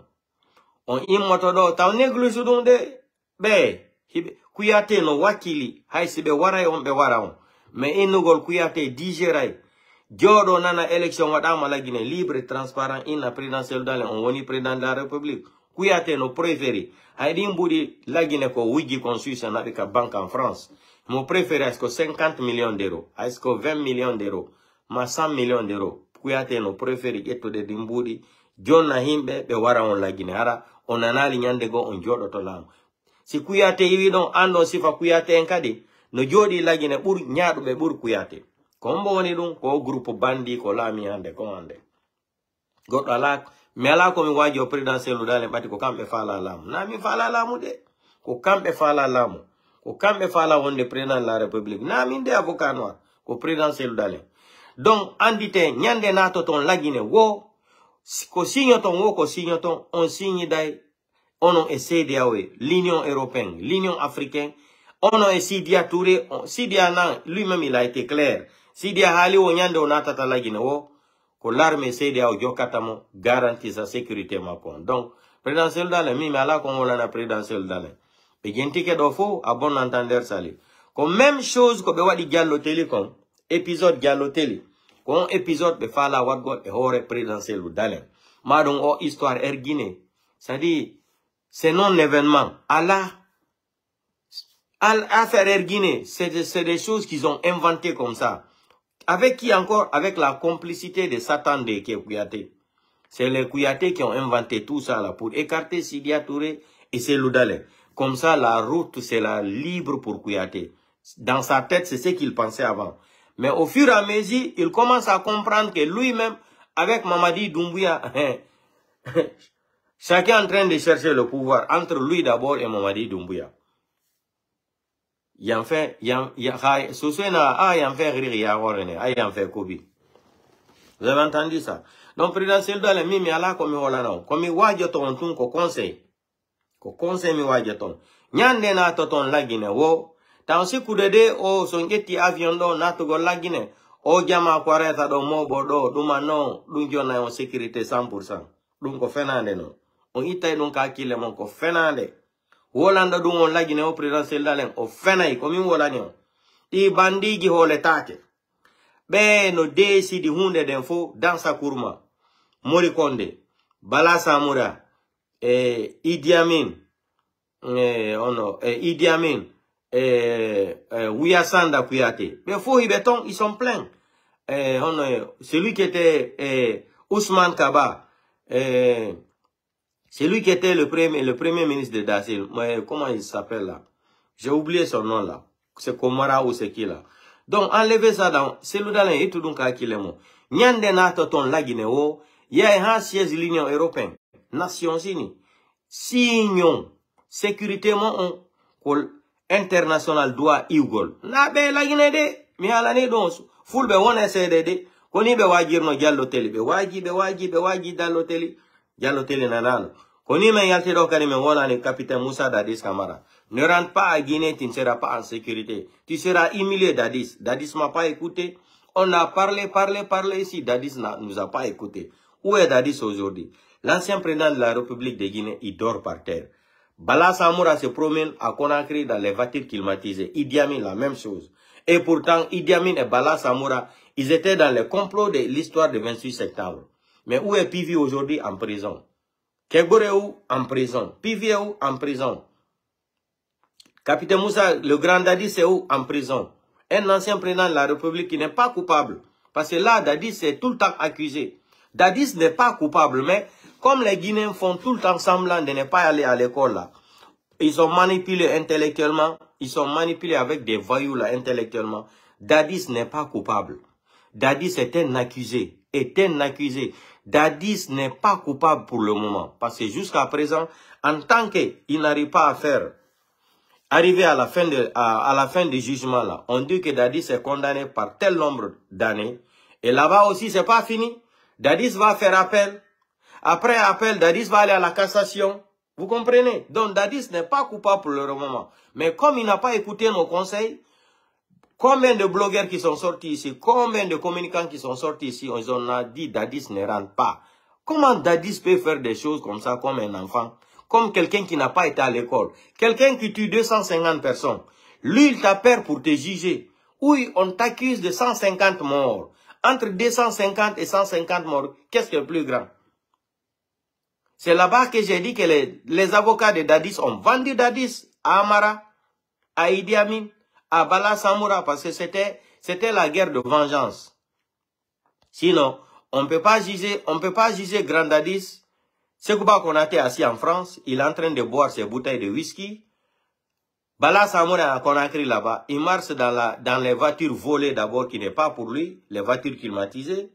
on immoto ɗo taw néglige ɗum de ɓe hiɓe kuyate no wakkili haysi ɓe waray on ɓe wara on mais innugol kuyate digéray joɗo nana élection waɗama lagine libre transparent inna présidentiel dale on woni président de la république kuyate no préféré hay ɗin mbuɗi lagine ko wujji kon suisse naɓi ka banque en France mo préféré haysko 50 millions d'euros haysko 20 millions d'euros ma 100 millions d'euros kuyate no préféré ƴettude ɗin mbuɗi jonna himɓe ɓe wara on lagine hara on nanali ñande go on joɗoto laamu si kuyate iwi ɗon andon sifa kuyate en kadi no joɗi lagine ɓur ñaaɗuɓe ɓur kuyate ko mbo woni ɗum ko groupe bandi ko laami hande ko hande goɗɗo ala mi ala komi waji o présidentiel dalen ɓati ko kamɓe faala laamu na min faala laamu de ko kamɓe faala laamu ko kamɓe faala wonde président de la république na min de avocat noir ko présidentiel dalen donc andite ñande natoton lagine wo ko signoton wo ko signoton on signe day onon e CEDEAO l'Union européenne l'Union africaine onon e Sidia Touré Sidia nan lui-même il a été clair Sidia haali wo ñande o natata lagine wo ko l'armée CEDEAO jokkatamo garantie sa sécurité makko donc présidentiel dalen mi ala ko wolana présidentiel dalen ɓe jentike ɗo fo a bon entendeur sali ko même chose ko ɓe waɗi Diallo Telly kon épisode Diallo Telly ko on épisode ɓe faala waɗgol e hoore présidentiel dalen maɗum o histoire Guinée c'est-à-dire c'est non événement affaire Guinée c'est des choses qu'ils ont inventées comme ça avec qui encore avec la complicité de Satan de Kouyaté c'est les Kouyaté qui ont inventé tout ça là pour écarter Sidia Touré et Cellou Dalein comme ça la route c'est la libre pour Kouyaté dans sa tête c'est ce qu'il pensait avant mais au fur et à mesure il commence à comprendre que lui-même avec Mamadi Doumbouya chacun est en train de chercher le pouvoir entre lui d'abord et Mamadi Doumbouya. Yan fait Kobi. Vous avez entendu ça? Donc, présidentiel dans le mimi ala komi holana komi wajoton tun ko conseil. Ko conseil mi wajoton. Nyande na toton lagine wo. Tansi kudede o songeti avion do na to go lagine. O jama kwareta do mobo do duma no dun jona on sécurité 100%. Dun ko fenande no. On itay dun ka kile mon ko fenande. Wolanda dun on lagine o présidentiel dalen o fenay komi wolani on. Ti bandigi hole take. Be no décidi hunde den fo dans sa kurma. Mori Konde, Bala Samura, Idi Amin, Idi Amin, Ouyassanda Kouyaté. Mais faux, ils sont pleins. Celui qui était Ousmane Kaba, celui qui était le premier ministre de Dassil, comment il s'appelle là? J'ai oublié son nom là. C'est Komara ou c'est qui là? Donc, enlevez ça dans, c'est l'oudalin et tout donc à qui les mots. Nyande na toton la Guinée-o, y'a un siège l'Union européenne, Nations Unies. Si union, sécurité mon, international doit igol. Na be la Guinée de, mi alane don, full be one SDD, koni be wajir no jallo tele, be waji dallo tele, jallo tele nanano. Koni me yalte do kani me wona ni capitaine Moussa Dadis Camara. Ne rentre pas à Guinée, tu ne seras pas en sécurité. Tu seras humilié, Dadis. Dadis m'a pas écouté. On a parlé ici. Dadis ne nous a pas écouté. Où est Dadis aujourd'hui? L'ancien président de la République de Guinée, il dort par terre. Bala Samoura se promène à Conakry dans les voitures climatisées. Idi Amin, la même chose. Et pourtant, Idi Amin et Bala Samoura, ils étaient dans le complot de l'histoire du 28 septembre. Mais où est Pivi aujourd'hui? En prison. Kegoreu en prison. Pivi en prison. Capitaine Moussa, le grand Dadis, c'est où? En prison. Un ancien président de la République qui n'est pas coupable. Parce que là, Dadis est tout le temps accusé. Dadis n'est pas coupable, mais comme les Guinéens font tout le temps semblant de ne pas aller à l'école là, ils sont manipulés intellectuellement, ils sont manipulés avec des voyous là intellectuellement. Dadis n'est pas coupable. Dadis est un accusé. Dadis n'est pas coupable pour le moment. Parce que jusqu'à présent, en tant qu'il n'arrive pas à faire, arrivé à la fin du jugement là, on dit que Dadis est condamné par tel nombre d'années. Et là-bas aussi, c'est pas fini. Dadis va faire appel. Après appel, Dadis va aller à la cassation. Vous comprenez? Donc Dadis n'est pas coupable pour le moment. Mais comme il n'a pas écouté nos conseils, combien de blogueurs qui sont sortis ici, combien de communicants qui sont sortis ici, on a dit Dadis ne rentre pas. Comment Dadis peut faire des choses comme ça comme un enfant? Comme quelqu'un qui n'a pas été à l'école. Quelqu'un qui tue 250 personnes. Lui, il t'a peur pour te juger. Oui, on t'accuse de 150 morts. Entre 250 et 150 morts, qu'est-ce qui est le plus grand? C'est là-bas que j'ai dit que les avocats de Dadis ont vendu Dadis à Amara, à Idi Amin, à Bala Samoura, parce que c'était la guerre de vengeance. Sinon, on ne peut pas juger Grand Dadis. Sekouba Konaté assis en France, il est en train de boire ses bouteilles de whisky. Bala Samoura à Conakry là-bas, il marche dans les voitures volées d'abord qui n'est pas pour lui, les voitures climatisées.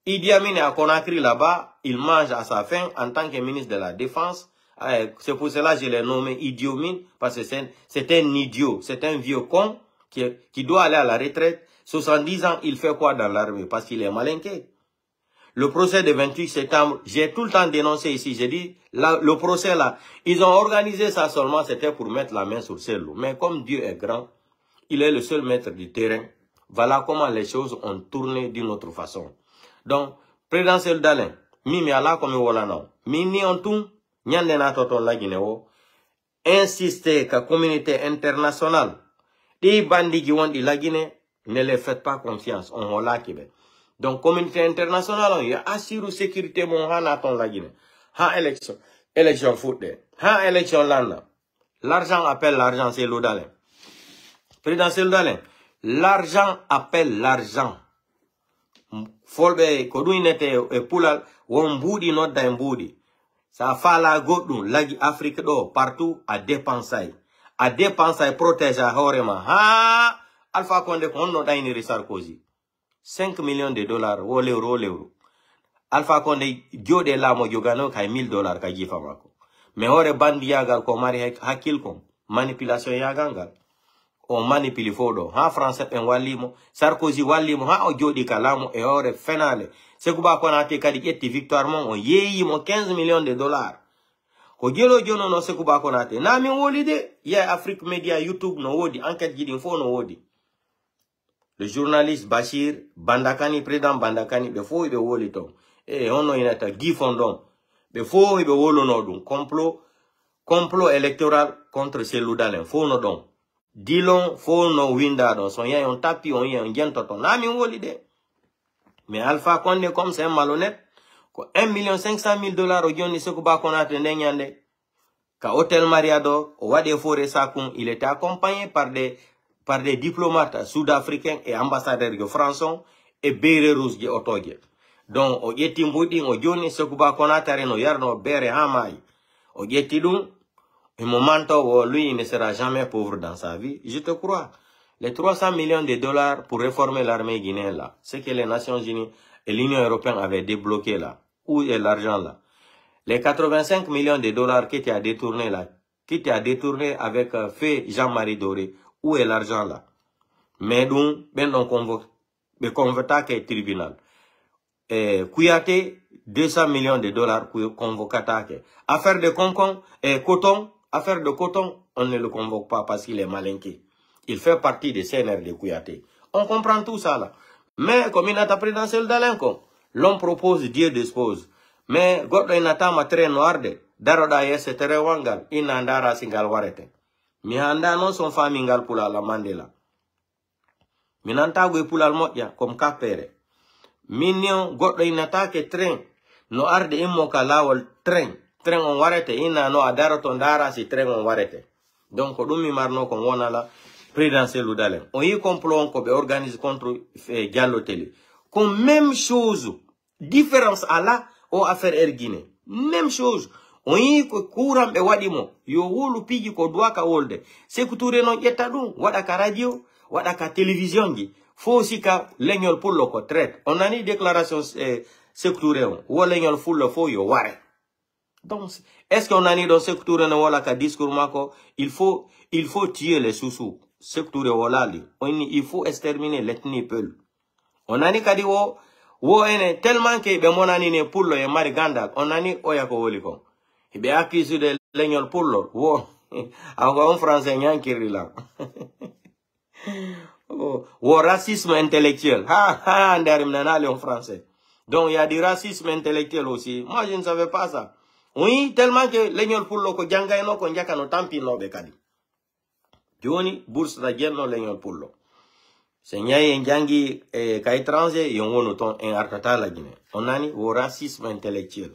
Idi Amin est à Conakry là-bas, il mange à sa faim en tant que ministre de la Défense. C'est pour cela que je l'ai nommé Idi Amin, parce que c'est un idiot, c'est un vieux con qui doit aller à la retraite. 70 ans, il fait quoi dans l'armée? Parce qu'il est malinqué. Le procès de 28 septembre, j'ai tout le temps dénoncé ici, j'ai dit, le procès là, ils ont organisé ça seulement, c'était pour mettre la main sur Cellou. Mais comme Dieu est grand, il est le seul maître du terrain. Voilà comment les choses ont tourné d'une autre façon. Donc, président Cellou Dalein, mimi ala comme wala non. Mini on tout, nyande na toton la Guinée, insister que la communauté internationale, des bandits qui ont dit la Guinée, ne les faites pas confiance, on va là Québec. Donc, communauté internationale, il y a assuré sécurité, mon hanaton la Guinée. Élection foot, élection landa. L'argent appelle l'argent, c'est l'Odalin. Président Cellou Dalein, l'argent appelle l'argent. Folbe, kodouinete et poulal, womboudi not da mboudi. Ça fait la godou, lagi Afrique do, partout, à dépenser. À dépenser, protéger, horema. Ha! Alpha Condé, on n'a pas une Sarkozy. 5 millions de dollars, ou l'euro. Alpha Condé, Dieu de la mo yogano, kay $1000 ka jifamako. Mais ore bandi yagal ko mari hakil kom. Manipulation yagangal. On manipule fodo. Ha français pen walimo. Sarkozy walimo. Ha o jodi kalamo e ore finale. Sekouba Konaté kadi etti victoire mon. On yeyi mo 15 millions de dollars. Ko jelo jono no Sekouba Konaté. Na mi woli de. Yeah, Afrique Media, YouTube no wodi. Enquête jidi info no wodi. Le journaliste Bachir, Bandakani, président Bandakani, be fo ibe woli ton. E ono inata gifondon. Be fo ibe wolo no dun. Complot électoral contre Cellou Dalein. Fo no don. Dilon, fo no winda don. Son yon tapi, on yen toton. Na mi woli de. Mais Alpha Condé, comme c'est un malhonnête, ko 1 500 000 dollars o jonni Sékouba Konaté ndenyande ka hôtel Mariador o wade foré Sakoum. Il était accompagné par des diplomates sud-africains et ambassadeurs de France et Béré Rouge de Otoje. Donc o yetti mbudi o jonni Sékouba Konaté no yarno bere hamay o yetti dum et momento lui il ne sera jamais pauvre dans sa vie. Je te crois. Les 300 millions de dollars pour réformer l'armée guinéenne là, ce que les Nations Unies et l'Union européenne avaient débloqué là, où est l'argent là? Les 85 millions de dollars qui étaient à détourner là, qui étaient à détourner avec fait Jean-Marie Doré, où est l'argent là? Mais donc, ben on convoque le tribunal. Kouyaté, 200 millions de dollars convocataque. Affaire de coton, affaire de coton, on ne le convoque pas parce qu'il est malinqué. Il fait partie des CNR de Kouyaté. On comprend tout ça là. Mais comme il n'a pas pris dans le dalenko, l'homme propose, Dieu dispose. Mais Goddo inatama très noir de daroda yese tere wangal inandara singal warete. Mi handa non son famingal pula la Mandela. Minantago pula almotya comme kapere. Minion Goddo inatake train no arde immoka lawol train on warete ina no adaroto ndara si train on warete. Donc dumi marno kon wona la présidentiel Loudalen. On y complot qu'on organise contre Diallo Télé. Comme même chose, différence à la ou affaire Erguine. Même chose. On y courant be wadimo. Yo wulu pigi ko douaka wolde. C'est que tout renon yetadou. Wadaka radio, wadaka télévision gi. Faut aussi ka legnol pour le traite. On a une déclaration sectorielle. Ou legnol full le faut yo ware. Donc, est-ce qu'on a ni dans sectoriel wala ka discours mako? Il faut tuer les sous-sous. Secteur wolali. Il faut exterminer l'ethnie Peul. On a ni kadi wo ene tellement que be monani ne pullo e mari gandal. On a ni oya ko woliko. Be accusé de legnol pullo. Wo encore un français nyankiri la. Wo racisme intellectuel. Ha ndarim nanali en français. Donc il y a du racisme intellectuel aussi. Moi je ne savais pas ça. Oui, tellement que legnol pullo ko jangay no ko njaka no tampi no be kadi. Joni bourse la genno legnol pullo. Se nyaye njangi ka étranger yon wono ton en artata la Guinée. On nani wo racisme intellectuel.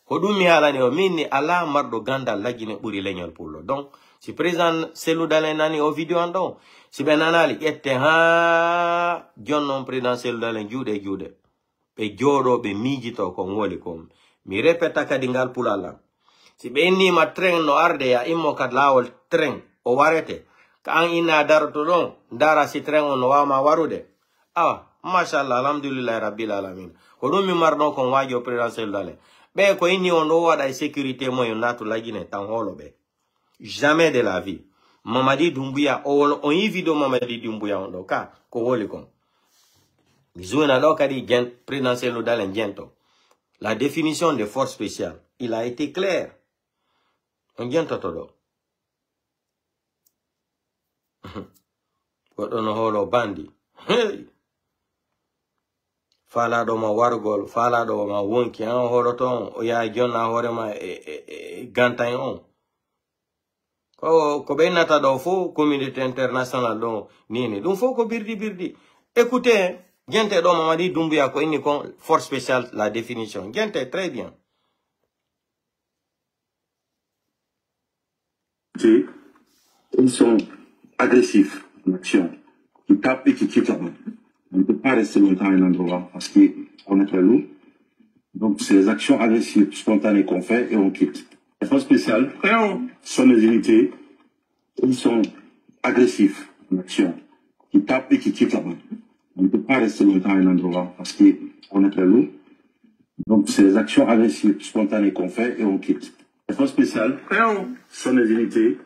Ko dum mi ala ne o minni ala mardo gandal la Guinée buri legnol pullo. Donc si président Cellou Dalein nani o video andon si benanali ette ha jonnon président Cellou Dalein juude be jodo be mijito ko woli kom. Mi répéta kadi ngal pulala. Si be ni ma train no arde ya immo kad lawol train o warete ka an ina daroto don dara si train on wama warude mashallah alhamdulillah rabbil alamin ko dum mi marno kon wajo président Dalein be ko inni on do wada sécurité moyo natu la Guinée tan holo be jamais de la vie Mamadi Doumbouya on y vidéo Mamadi Doumbouya on do ka ko woli kon bizuna do kadi gen président Dalein gento la définition de force spéciale il a été clair on gento todo Goddo no holo bandi. Fala do ma wargol, fala do ma wonki an holo ton o ya jonna hore ma gantan on. Ko be nata do fo communauté internationale don nini. Dum fo ko birdi. Écoutez, gente do Mamadi Doumbouya ko inni kon force spéciale la définition. Gente très bien. Ils sont agressifs en action, qui tapent et qui quittent la main. On ne peut pas rester longtemps à un endroit parce qu'on est très lourd. Donc c'est les actions agressives, spontanées qu'on fait et on quitte. Les forces spéciales sont les unités, ils sont agressifs en action, qui tapent et qui quittent la main. On ne peut pas rester longtemps à un endroit parce qu'on est très lourd. Donc c'est les actions agressives, spontanées qu'on fait et on quitte. Les forces spéciales sont les unités.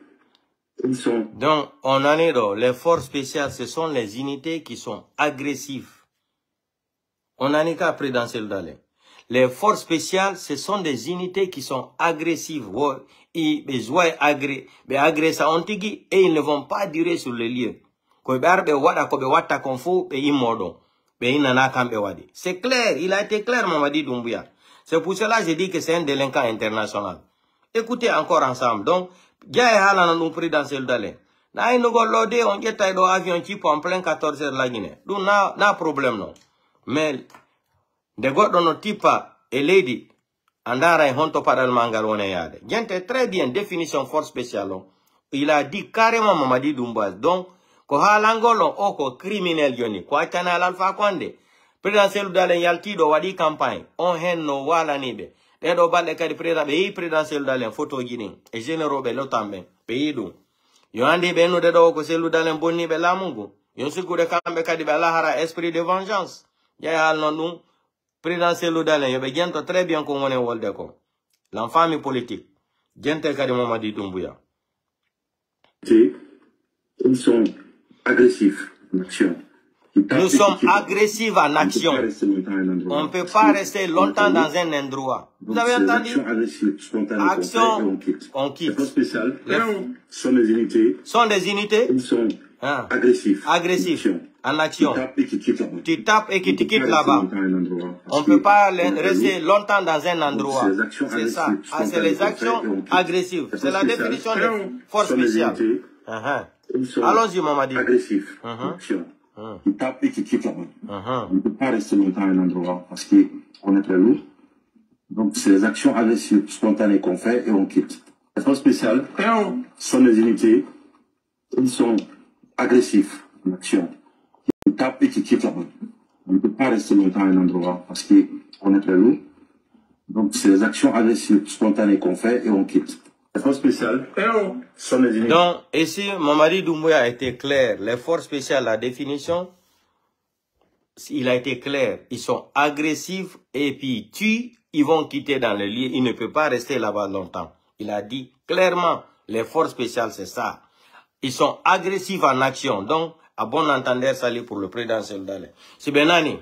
Donc, on en est là. Les forces spéciales, ce sont les unités qui sont agressives. On en est qu'à présidentiel Dalein. Les forces spéciales, ce sont des unités qui sont agressives. Ils besoin agresser et ils ne vont pas durer sur le lieu. C'est clair, il a été clair, Mamadi Doumbouya. C'est pour cela que je dis que c'est un délinquant international. Écoutez encore ensemble. Donc, Gaye halana no présidentiel Dalein. Na ino go lode on jetta do avion tipo en plein 14h la Guinée. Donc na problème non. Mais de goddo no tipa e leydi andara e honto paɗal mangal wona yaade gente très bien définition force spéciale on il a dit carrément Mamadi Doumbouya donc ko haalangol on o ko criminel joni ko accanal Alpha Condé président Cellou Dalein yaltiɗo waɗi campagne on hen no walaniɓe ɗeɗo balɗe kadi président ɓe yi président Cellou Dalein photo ji ɗin e généraux ɓe lotan ɓe ɓe yi ɗum yo andi ɓe ennude ɗo ko Cellou Dalein bonniɓe laamu ngu yo sikkude kamɓe kadi ɓe ala hara esprit de vengeance jeeyi haal noon ɗum président Cellou Dalein yoɓe jento très bien ko woni wolde ko l'enfami politique jente kadi Mamadi Doumbouya. Ils sont agressifs en action. Nous sommes agressifs en action. On ne peut pas rester longtemps dans un endroit. Vous avez entendu? Action, on quitte. Sont des unités. Sont des unités. Ils sont agressifs. Agressifs. En action. Tu tapes et qui te quittes là-bas. On ne peut pas rester longtemps dans un endroit. C'est ça. C'est les actions agressives. C'est la définition de force spéciale. Allons-y, Mamadi. Agressifs. Action. Qui tape et qui quitte là-bas. On ne peut pas rester longtemps à un endroit parce qu'on est très lourd. Donc, c'est les actions agressives, spontanées qu'on fait et on quitte. Les forces spéciales sont des unités. Ils sont agressifs en action. Qui tapent et qui quittent là-bas. On ne peut pas rester longtemps à un endroit parce qu'on est très lourd. Donc, c'est les actions agressives, spontanées qu'on fait et on quitte. Les forces spéciales sont des unités. Donc, ici, Mamadi Doumbouya a été clair. Les forces spéciales, la définition, il a été clair. Ils sont agressifs et puis ils vont quitter dans le lieu. Ils ne peuvent pas rester là-bas longtemps. Il a dit clairement, les forces spéciales, c'est ça. Ils sont agressifs en action. Donc, à bon entendeur, salut pour le président Cellou Dalein. Si benani,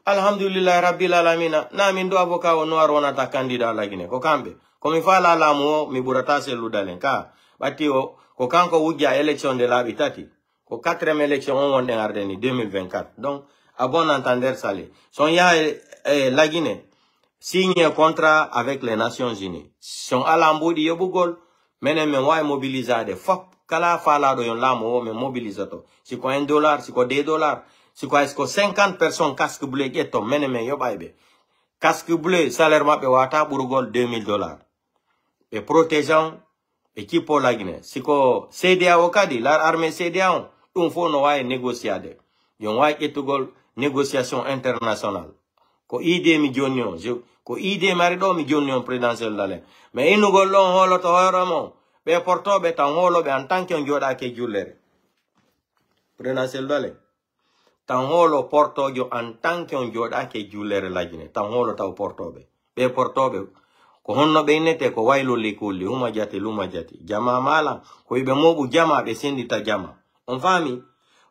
alhamdulillah, rabbil alamina, na min do avocat au noir on attaque candidat à la Guinée. Kokambe. Comme il faut la lamo, mi burata Cellou Dalein. Ka, bati o, ko kanko wujja élection de l'habitati. Ko 4e élection on wonde Ardeni 2024. Donc, à bon entendeur, salut. Son ya la Guinée signe un contrat avec les Nations Unies. Son alamboudi yobugol, menen men wa mobilisade. Fop, kala fala do yon lamo men mobilisato. Si ko $1, si ko $2, si ko est-ce que 50 personnes casque bleu geto menen men yobaybe. Casque bleu, salaire mappe wata burgol $2000. Et protégeant équipe pour la Guinée. Si ko CEDEAO kadi, l'armée CEDEAO, un fo no wa négociade. Yon wa etugol négociation internationale. Ko ide mi jonyon, ko ide marido mi jonyon présidentiel Dalein. Mais inugol lon holo to horamo, be porto be tan holo be en tant que joda ke jullere. Présidentiel Dalein. Tan holo porto jo en tant que joda ke jullere la Guinée. Tan holo taw porto be porto be ko honno be nete ko waylo likulli huma jati luma jati. Jama mala ko ibe mobu jama be sendita jama. On fami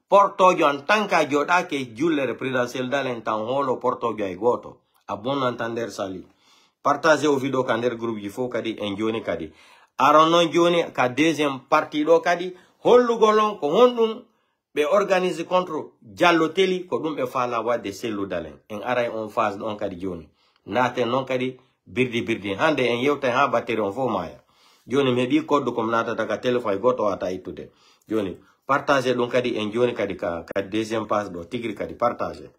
portojo en tant que joda ke jullere présidentiel Dalein tan holo portojo ay goto. A bon entender sali. Partagez au vidéo kander groupe il faut kadi en joni kadi. Aron non joni ka deuxième partie do kadi hollu golon ko hondum be organise contre Diallo Teli ko dum be fala wadde Cellou Dalein. En aray on phase don kadi joni. Nate non kadi birdi hande en yewta ha batterie on fo maya. Joni me bi code comme nata taka téléphone goto ata itude. Joni partagez donc kadi en joni kadi ka deuxième passe do tigri kadi partagez.